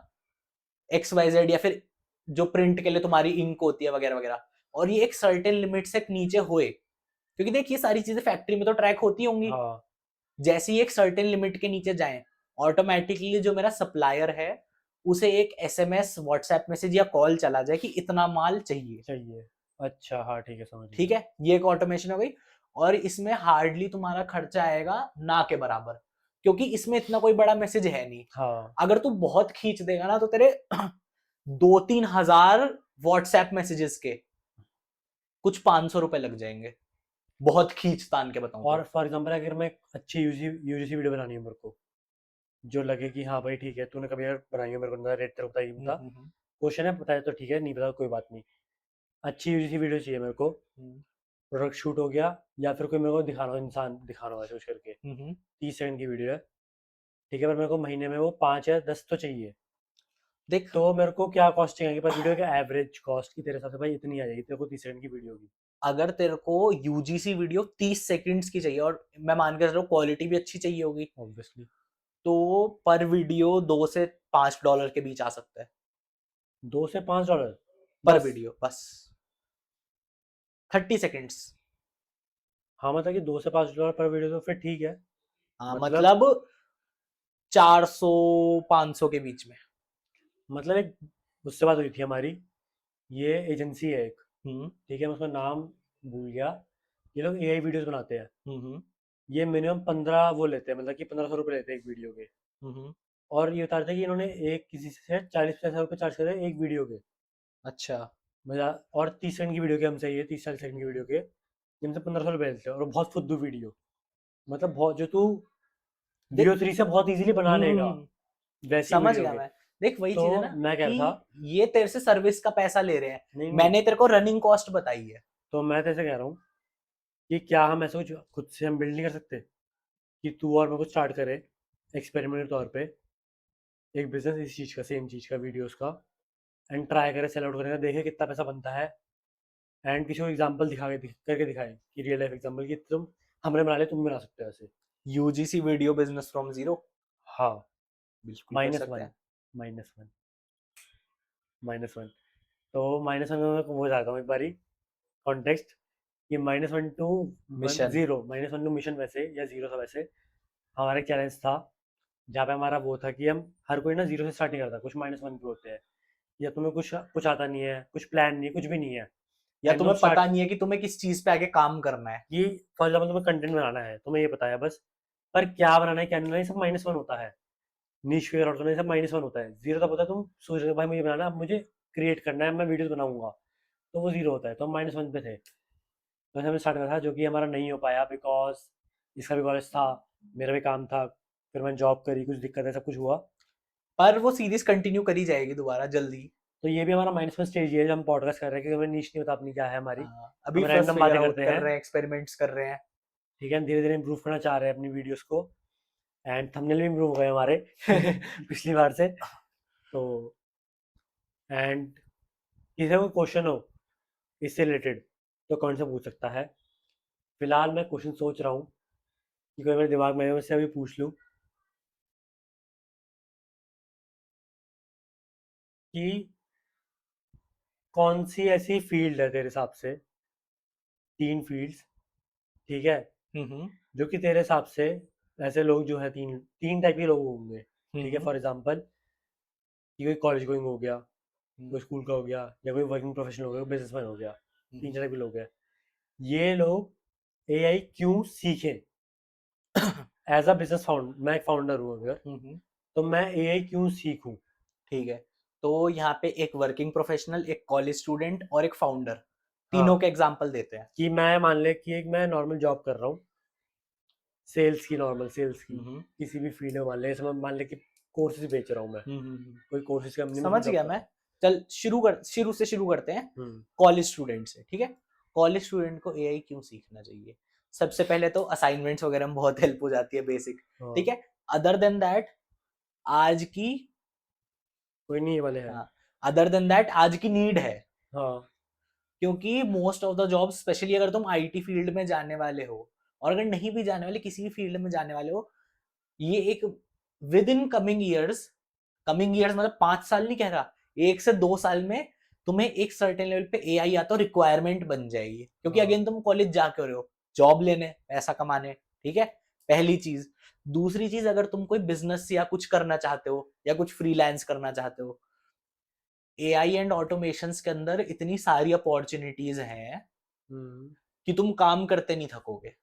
B: XYZ, या फिर जो प्रिंट के लिए तुम्हारी इंक होती है वगैरह वगैरह, और ये एक सर्टेन लिमिट से नीचे होए, क्योंकि देख ये सारी चीजें फैक्ट्री में तो ट्रैक होती होंगी,
A: हाँ,
B: जैसे ही एक सर्टेन लिमिट के नीचे जाए, ऑटोमेटिकली जो मेरा सप्लायर है उसे एक SMS, व्हाट्सएप मैसेज या कॉल चला जाए कि इतना माल चाहिए,
A: चाहिए। अच्छा, हाँ, ठीक है, समझ
B: ठीक
A: गया।
B: है। ये एक ऑटोमेशन हो गई, और इसमें हार्डली तुम्हारा खर्चा आएगा ना के बराबर, क्योंकि इसमें इतना कोई बड़ा मैसेज है नहीं।
A: हाँ,
B: अगर तू बहुत खींच देगा ना तो तेरे 2-3 हजार व्हाट्सएप मैसेजेस के कुछ 500 रुपए लग जाएंगे, बहुत खींच तान के बताऊं
A: और
B: तो।
A: फॉर एग्जांपल अगर मैं एक अच्छी यूजीसी वीडियो बनानी है मेरे को, जो लगे कि हाँ भाई ठीक है, तूने कभी अगर बनाई हो, मेरे को रेट तेरे को बताइए, बता।
B: हम्म।
A: क्वेश्चन है, बताया तो ठीक है, नहीं पता कोई बात नहीं। अच्छी यूजीसी वीडियो चाहिए मेरे को,
B: हम्म
A: प्रोडक्ट शूट हो गया, या फिर कोई मेरे को दिखाना हो, इंसान दिखाना हो ऐसे कुछ करके,
B: हम्म।
A: 30 सेकंड की वीडियो है, ठीक है, पर मेरे को महीने में वो 5 या 10 तो चाहिए।
B: देख
A: तो मेरे को क्या कॉस्टिंग आएगी पर वीडियो का, एवरेज कॉस्ट की तेरे हिसाब से भाई इतनी आ जाएगी तेरे को 30 सेकंड की वीडियो की?
B: अगर तेरे को यूजीसी वीडियो 30 सेकंड्स की चाहिए, और मैं मान के चल रहा हूँ क्वालिटी भी अच्छी चाहिए होगी,
A: ऑब्वियसली।
B: तो पर वीडियो $2 से $5 के बीच आ सकता है,
A: $2 से $5
B: पर
A: बस?
B: वीडियो बस, 30 सेकंड्स।
A: हाँ, मतलब कि $2 से $5 पर वीडियो, तो फिर ठीक है।
B: हाँ
A: मतलब
B: मतलब 400-500 के बीच में।
A: एक उससे बात हुई थी हमारी, ये एजेंसी है एक, ठीक है, मैं उसका नाम भूल गया। ये लोग एआई वीडियोस बनाते हैं।
B: हम्म
A: ये मिनिमम 15 वो लेते हैं, मतलब कि 1500 रुपये लेते हैं एक वीडियो के।
B: हम्म
A: और ये बताते हैं कि इन्होंने एक किसी से 40-50 रुपये चार्ज करे एक वीडियो के।
B: अच्छा
A: मतलब और 30 सेकंड की वीडियो के हमसे, ये 30-40 सेकंड की वीडियो के जिनसे 1500 रुपये लेते हैं, और बहुत फुद्दू वीडियो, मतलब बहुत, जो तू
B: देख।
A: VO3 से बहुत इजीली बना लेगा
B: हम्म
A: वैसी
B: समझ
A: वीडियो
B: गया
A: के।
B: मैं। देख वही
A: तो
B: चीज है ना
A: मैं कह
B: कि
A: रहा था,
B: ये तेरे से सर्विस का पैसा ले रहे हैं,
A: नहीं नहीं,
B: मैंने तेरे को रनिंग कॉस्ट बताई है।
A: तो मैं तो ऐसे कह रहा हूँ कि क्या हम ऐसा कुछ खुद से हम बिल्ड नहीं कर सकते कि तू और मैं कुछ स्टार्ट करें एक्सपेरिमेंट के तौर पे एक बिजनेस इस चीज़ का, सेम चीज़ का, वीडियोस का, एंड ट्राई करें, सेल आउट करें, देखें कितना पैसा बनता है, एंड किसी को एग्जांपल करके दिखाएं कि रियल लाइफ एग्जांपल कि तुम, हमने बना लिया, तुम भी बना सकते हो ऐसे।
B: UGC video business from zero,
A: हाँ,
B: बिल्कुल कर
A: माइनस
B: सकते
A: वन
B: हैं।
A: -1 -1। तो -1 में मैं वो जाता हूँ एक बारी कॉन्टेक्स्ट कि -1 टू
B: मिशन।
A: 0, -1 टू मिशन वैसे या 0 था वैसे। हमारा एक चैलेंज था जहाँ पे हमारा वो था कि हम, हर कोई ना 0 से स्टार्ट नहीं करता, कुछ -1 पे होते हैं, या तुम्हें कुछ कुछ आता नहीं है, कुछ प्लान नहीं है, कुछ भी नहीं है,
B: या
A: एंड तुम
B: तुम्हें
A: स्टार्ट
B: पता नहीं है कि तुम्हें किस चीज पे आगे काम करना है।
A: कि फॉर एग्जाम्पल तुम्हें कंटेंट बनाना है, तुम्हें ये पता है बस, पर क्या बनाना है क्या नहीं बनाना है, सब -1 होता है। नीश फिगर आउट करना, ये सब -1 होता है। 0 तब होता है तुम सोच रहे हो भाई मुझे बनाना है, अब मुझे क्रिएट करना है, मैं वीडियोस बनाऊंगा, तो वो 0 होता है। तो हम -1 पे थे, तो हमने स्टार्ट करा था, जो कि हमारा नहीं हो पाया बिकॉज इसका भी कॉलेज था, मेरा भी काम था, फिर मैंने जॉब करी, कुछ दिक्कत है, सब कुछ हुआ।
B: पर वो सीरीज कंटिन्यू करी जाएगी दोबारा जल्दी।
A: तो ये भी हमारा -1 स्टेज है, जो हम पॉडकास्ट कर रहे हैं, क्योंकि हमें नीश नहीं पता अपनी क्या है हमारी।
B: हाँ, अभी
A: हम
B: फर्स्ट
A: रैंडम
B: फिगर
A: बातें
B: आउट
A: करते
B: कर
A: हैं,
B: रहे हैं, एक्सपेरिमेंट्स कर रहे हैं।
A: ठीक है, हम धीरे धीरे इंप्रूव करना चाह रहे हैं अपनी वीडियोस को, एंड थंबनेल भी इंप्रूव हो गए हमारे पिछली बार से। तो एंड किसी को क्वेश्चन हो इससे रिलेटेड तो कौन से पूछ सकता है। फिलहाल मैं क्वेश्चन सोच रहा हूँ कि कोई मेरे दिमाग में है, मैं उससे अभी पूछ लूँ कि कौन सी ऐसी फील्ड है तेरे हिसाब से, 3 फील्ड्स, ठीक है,
B: हम्म
A: जो कि तेरे हिसाब से ऐसे लोग जो है, तीन तीन टाइप के लोग होंगे, ठीक है,
B: हम्म
A: फॉर एग्जांपल कि कोई कॉलेज गोइंग हो गया, कोई
B: हम्म
A: स्कूल का हो गया, या कोई वर्किंग प्रोफेशनल हो गया, कोई बिजनेसमैन हो गया, तीन
B: हम्म
A: टाइप के लोग हैं। ये लोग एआई क्यों सीखें? एज अ बिजनेस फाउंड, मैं एक फाउंडर हूँ अगर,
B: हम्म
A: तो मैं एआई क्यों सीखूं?
B: ठीक है। तो यहाँ पे एक वर्किंग प्रोफेशनल, एक कॉलेज स्टूडेंट और एक फाउंडर, तीनों
A: हाँ,
B: के एग्जांपल देते हैं।
A: कि मैं मान ले कि एक मैं नॉर्मल जॉब कर रहा हूँ, सेल्स की, नॉर्मल सेल्स की,
B: हम्म
A: किसी भी फील्ड में, मान ले, इसमें मान ले कि कोर्सेज बेच रहा हूँ मैं, कोई कोर्सेज कंपनी में
B: समझ
A: जॉब
B: गया
A: कर
B: मैं।
A: रहा
B: चल शुरू से शुरू करते हैं।
A: हूँ।
B: कॉलेज स्टूडेंट से, ठीक है। कॉलेज स्टूडेंट को एआई क्यों सीखना चाहिए? सबसे पहले तो असाइनमेंट्स वगैरह में बहुत हेल्प हो जाती है, बेसिक। ठीक
A: हाँ,
B: है। अदर देन दैट आज की,
A: कोई नहीं, ये वाले हैं।
B: हाँ, अदर देन दैट आज की नीड है।
A: हाँ,
B: क्योंकि most of the job, specially अगर तुम आईटी फील्ड में जाने वाले हो, और अगर नहीं भी जाने वाले, किसी भी फील्ड में जाने वाले हो, ये एक विद इन कमिंग ईयर्स मतलब 5 साल नहीं कह रहा, 1 से 2 साल में तुम्हें एक सर्टेन लेवल पे एआई या तो रिक्वायरमेंट बन जाएगी। क्योंकि
A: हाँ,
B: अगेन तुम कॉलेज जा के रहे हो जॉब लेने, पैसा कमाने। ठीक है, पहली चीज। दूसरी चीज, अगर तुम कोई बिजनेस या कुछ करना चाहते हो या कुछ फ्रीलांस करना चाहते हो, एआई एंड ऑटोमेशन के अंदर इतनी सारी अपॉर्चुनिटीज हैं
A: हम्म,
B: कि तुम काम करते नहीं थकोगे,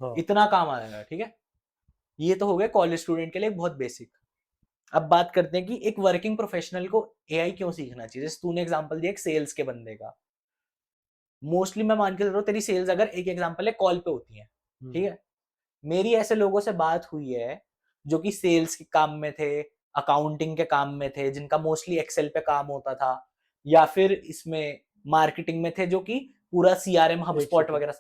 A: हाँ,
B: इतना काम आएगा। ठीक है, ये तो हो गया कॉलेज स्टूडेंट के लिए बहुत बेसिक। अब बात करते हैं कि एक वर्किंग प्रोफेशनल को एआई क्यों सीखना चाहिए। जैसे तूने एग्जांपल दिया एक सेल्स के बंदे का, मोस्टली मैं मान के चल रहा हूँ तेरी सेल्स अगर एक एग्जांपल है कॉल पे होती है, ठीक
A: हम्म,
B: है। मेरी ऐसे लोगों से बात हुई है जो कि सेल्स के काम में थे, अकाउंटिंग के काम में थे, जिनका मोस्टली एक्सेल पे काम होता था, या फिर इसमें मार्केटिंग में थे, जो कि पूरा सीआरएम
A: एक
B: हबस्पॉट
A: सेकेंड,
B: वगैरह।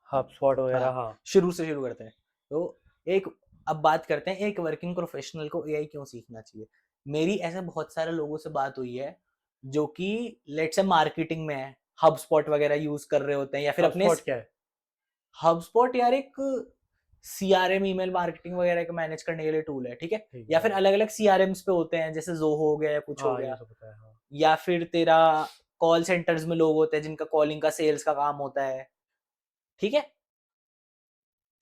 A: हब स्पॉट वगैरह,
B: हाँ,
A: हाँ।
B: शुरू से शुरू करते हैं। तो एक, अब बात करते हैं एक वर्किंग प्रोफेशनल को एआई क्यों सीखना चाहिए। मेरी ऐसे बहुत सारे लोगों से बात हुई है जो कि लेट्स से मार्केटिंग में है, हब स्पॉट वगैरह यूज कर रहे होते हैं, या फिर
A: हब
B: अपने
A: स्पॉट क्या है?
B: हब स्पॉट यार एक सीआरएम ईमेल मार्केटिंग वगैरह को मैनेज करने के लिए टूल है, ठीक है।
A: ठीक
B: या
A: है,
B: फिर
A: हाँ।
B: अलग अलग सीआरएम्स पे होते हैं, जैसे जोहो हो गया या कुछ हो
A: हाँ, ये
B: गया,
A: तो पता है, हाँ।
B: या फिर तेरा कॉल सेंटर्स में लोग होते हैं जिनका कॉलिंग का सेल्स का काम होता है, ठीक है।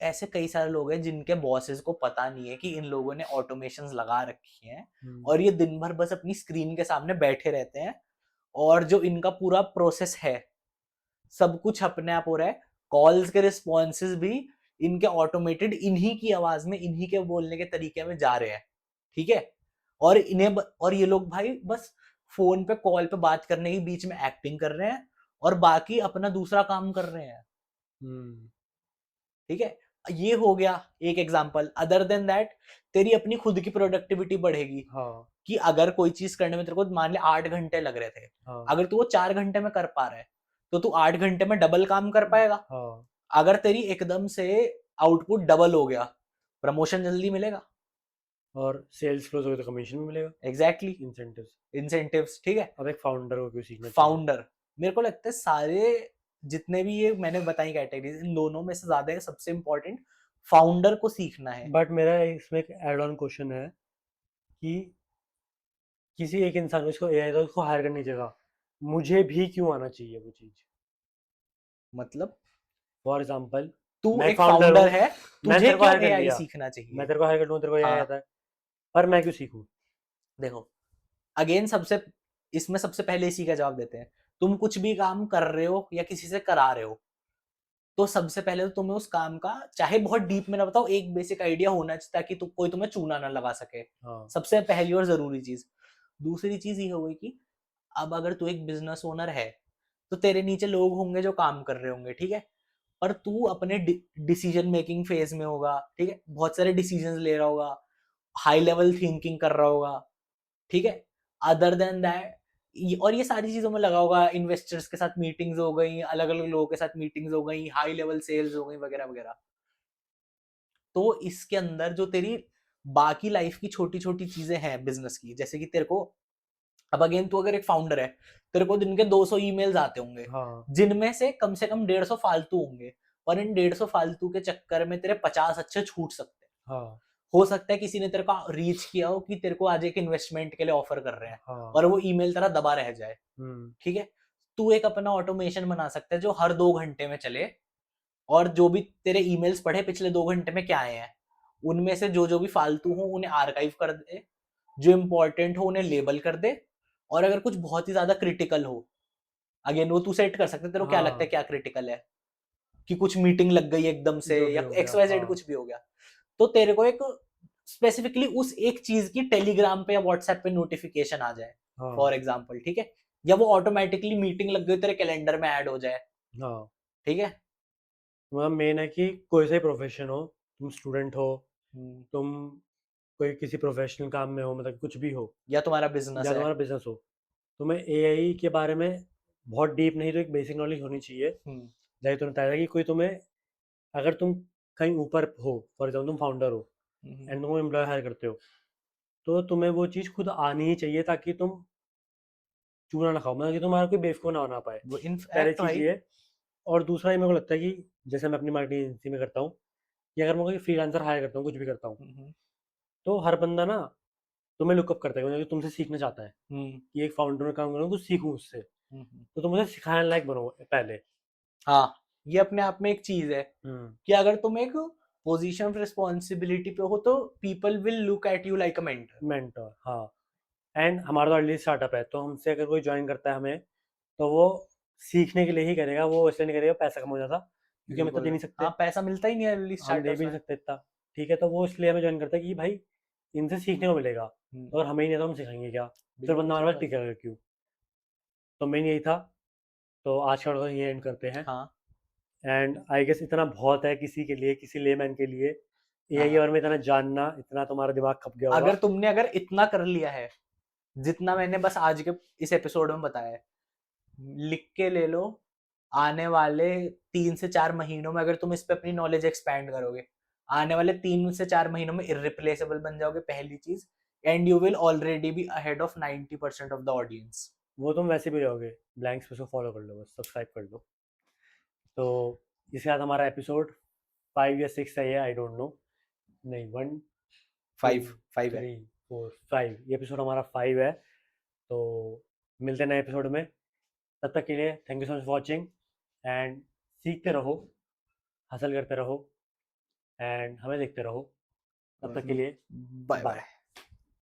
B: ऐसे कई सारे लोग हैं जिनके बॉसेस को पता नहीं है कि इन लोगों ने ऑटोमेशंस लगा रखी हैं,
A: हम्म,
B: और ये दिन भर बस अपनी स्क्रीन के सामने बैठे रहते हैं और जो इनका पूरा प्रोसेस है सब कुछ अपने आप हो रहा है, कॉल्स के रिस्पॉन्सेज भी इनके ऑटोमेटेड इन्हीं की आवाज में इन्हीं के बोलने के तरीके में जा रहे हैं, ठीक है। और और ये लोग भाई बस फोन पे कॉल पे बात करने के बीच में एक्टिंग कर रहे हैं और बाकी अपना दूसरा काम कर रहे हैं, ठीक है। ये हो गया एक एग्जांपल। अदर देन दैट तेरी अपनी खुद की प्रोडक्टिविटी बढ़ेगी।
A: हाँ,
B: कि अगर कोई चीज करने में तेरे को मान ले 8 घंटे लग रहे थे,
A: हाँ,
B: अगर तू वो 4 घंटे में कर पा रहा है तो तू 8 घंटे में डबल काम कर पाएगा।
A: हाँ,
B: अगर तेरी एकदम से आउटपुट डबल हो गया, प्रमोशन जल्दी मिलेगा।
A: और सेल्स क्लोज हो गया तो कमीशन भी मिलेगा,
B: एग्जैक्टली,
A: इंसेंटिव्स।
B: इंसेंटिव्स, ठीक है।
A: अब एक फाउंडर को क्यों सीखना चाहिए?
B: फाउंडर, मेरे को लगता है सारे जितने भी ये मैंने बताई कैटेगरीज, इन दोनों में से ज्यादा सबसे इंपॉर्टेंट फाउंडर को सीखना है।
A: बट मेरा इसमें एक एड ऑन क्वेश्चन है कि किसी एक इंसान को इसको एआई तो उसको हायर करने की जगह मुझे भी क्यों आना चाहिए वो चीज?
B: मतलब
A: फॉर एग्जाम्पल,
B: तू
A: मैं
B: एक
A: फाउंडर
B: फाउंडर
A: हूँ,
B: है,
A: मैं
B: तुझे
A: तेरे को
B: क्यों
A: हायर कर
B: एआई
A: लिया,
B: सीखना
A: मैं
B: चाहिए?
A: तेरे को हायर कर लूँ, तेरे को एआई
B: हाँ,
A: आता है, पर मैं क्यों सीखूं?
B: देखो, अगेन सबसे इसमें सबसे पहले इसी का जवाब देते हैं। तुम कुछ भी काम कर रहे हो या किसी से करा रहे हो, तो सबसे पहले तो तुम्हें उस काम का चाहे बहुत डीप में ना बताओ, एक बेसिक आइडिया होना चाहिए ताकि कोई तुम्हें चूना ना लगा सके।
A: हाँ,
B: सबसे पहली और जरूरी चीज। दूसरी चीज ये हो गई कि अब अगर तू एक बिजनेस ओनर है तो तेरे नीचे लोग होंगे जो काम कर रहे होंगे, ठीक है। पर तू अपने डिसीजन मेकिंग फेज में होगा, ठीक है, बहुत सारे डिसीजन ले रहा होगा, हाई लेवल थिंकिंग कर रहा होगा, ठीक है। अदर देन दैट, और ये सारी चीजों में लगा होगा, इन्वेस्टर्स के साथ मीटिंग्स हो गई, अलग अलग लोगों के साथ मीटिंग्स हो गई, हाई लेवल सेल्स हो गई, वगैरह वगैरह। तो इसके अंदर जो तेरी बाकी लाइफ की छोटी छोटी चीजें हैं बिजनेस की, जैसे कि तेरे को, अब अगेन तू अगर एक फाउंडर है, तेरे को दिन के 200 ईमेल्स आते होंगे,
A: हाँ,
B: जिनमें से कम 150 फालतू होंगे। पर इन 150 फालतू के चक्कर में तेरे 50 अच्छे छूट सकते हैं।
A: हाँ,
B: हो सकता है किसी ने तेरे को रीच किया हो कि तेरे को आज एक इन्वेस्टमेंट के लिए ऑफर कर रहे हैं,
A: हाँ,
B: और वो ईमेल तेरा दबा रह जाए,
A: हम्म,
B: ठीक है। तू एक अपना ऑटोमेशन बना सकता है जो हर 2 घंटे में चले, और जो भी तेरे ईमेल्स पढ़े पिछले 2 घंटे में क्या आए हैं, उनमें से जो जो भी फालतू हो उन्हें आर्काइव कर दे, जो इंपॉर्टेंट हो उन्हें लेबल कर दे, और अगर कुछ बहुत ही ज्यादा क्रिटिकल हो, अगेन वो तू सेट कर सकते, तेरे को क्या लगता है
A: हाँ,
B: क्या क्रिटिकल है, कि कुछ मीटिंग लग गई एकदम से
A: जो भी
B: या
A: हो
B: एक्स
A: गया,
B: वाई जेड
A: हाँ,
B: कुछ भी हो गया, तो तेरे को एक स्पेसिफिकली उस एक चीज की टेलीग्राम पे या व्हाट्सएप पे नोटिफिकेशन आ जाए,
A: हाँ,
B: फॉर एग्जाम्पल, ठीक है। या वो ऑटोमेटिकली मीटिंग लग गई तेरे कैलेंडर में ऐड हो जाए,
A: हाँ।
B: ठीक है।
A: मतलब मेन है कि कोई सा ही प्रोफेशन हो, तुम स्टूडेंट हो,
B: हम्म,
A: तुम कोई किसी प्रोफेशनल काम में हो, मतलब कुछ भी हो,
B: या तुम्हारा बिजनेस
A: या
B: है।
A: तुम्हारा बिजनेस हो, तुम्हें एआई के बारे में बहुत डीप नहीं तो एक बेसिक नॉलेज होनी चाहिए।
B: हम्म,
A: जैसे तुमने बताया कि कोई तुम्हें, अगर तुम कहीं ऊपर हो, फॉर एग्जाम्पल तुम फाउंडर हो
B: हम्म,
A: एंड तुम एम्प्लॉय हायर करते हो, तो तुम्हें वो चीज़ खुद आनी ही चाहिए ताकि तुम चूना ना खाओ, मतलब कि तुम्हारा कोई बेवकूफ़ ना बना पाए।
B: वो
A: पहले
B: इनफैक्ट
A: चीज़
B: भाई।
A: ये है। और दूसरा ये मेरे को लगता है कि जैसे मैं अपनी मार्केटिंग एजेंसी में करता हूँ, कि अगर मैं कोई फ्रीलांसर हायर करता हूँ, कुछ भी करता हूँ,
B: हम्म,
A: तो हर बंदा ना तुम्हें लुकअप करता है क्योंकि तुमसे सीखना चाहता है
B: हम्म,
A: कि एक फाउंडर में काम करूँ कुछ सीखूँ उससे।
B: हम्म।
A: तो तुम मुझे सिखाने लायक बनो पहले।
B: हाँ, ये अपने आप में एक चीज है
A: हम्म।
B: कि अगर तुम एक पोजीशन ऑफ रिस्पॉन्सिबिलिटी पे हो तो people will look at you like a mentor.
A: Mentor, हाँ। एंड हमारा तो ऑलरेडी स्टार्टअप है, तो हमसे अगर कोई ज्वाइन करता है हमें, तो वो सीखने के लिए ही करेगा, वो इसलिए नहीं करेगा पैसा कमाना था, क्योंकि हम इतना दे
B: बिल्कुल,
A: नहीं
B: हाँ,
A: सकते,
B: पैसा मिलता ही नहीं है अर्ली
A: हम दे
B: स्टार्टर्स
A: भी नहीं
B: में।
A: सकते इतना। ठीक है, तो वो इसलिए हमें ज्वाइन करता है कि भाई इनसे सीखने को मिलेगा,
B: हम्म,
A: तो अगर हमें ही नहीं तो हम सिखाएंगे क्या? फिर
B: बिल्कुल
A: बंदा
B: सही
A: हमारे पास
B: बात है।
A: टिकेगा क्यों? तो मेन यही था। तो आज का वीडियो ये एंड करते हैं।
B: हाँ,
A: एंड आई गेस इतना बहुत है किसी के लिए, किसी लेमैन के लिए एआई के
B: हाँ,
A: बारे में इतना जानना, इतना तुम्हारा दिमाग खप गया होगा।
B: अगर इतना कर लिया है जितना मैंने बस आज के इस एपिसोड में बताया है, लिख के ले लो। आने वाले 3 से 4 महीनों में अगर तुम इस पे अपनी नॉलेज एक्सपैंड करोगे, आने वाले 3 से 4 महीनों में इररिप्लेसेबल बन जाओगे, पहली चीज। And you will already be ahead of 90% of the audience.
A: वो तुम वैसे भी रहोगे, ब्लैंक स्पेस को फॉलो कर लो, बस सब्सक्राइब कर लो। तो इसके साथ हमारा एपिसोड 5 या 6 है, ये आई डोंट नो। नहीं, 1, 2,
B: 5 है।
A: 3, 4, 5, ये एपिसोड हमारा 5 है। तो मिलते हैं नए एपिसोड में। तब तक के लिए thank you so much for watching. And सीखते रहो, हासिल करते रहो, एंड हमें देखते रहो। तब तक के लिए
B: बाय
A: बाय।
B: बाय।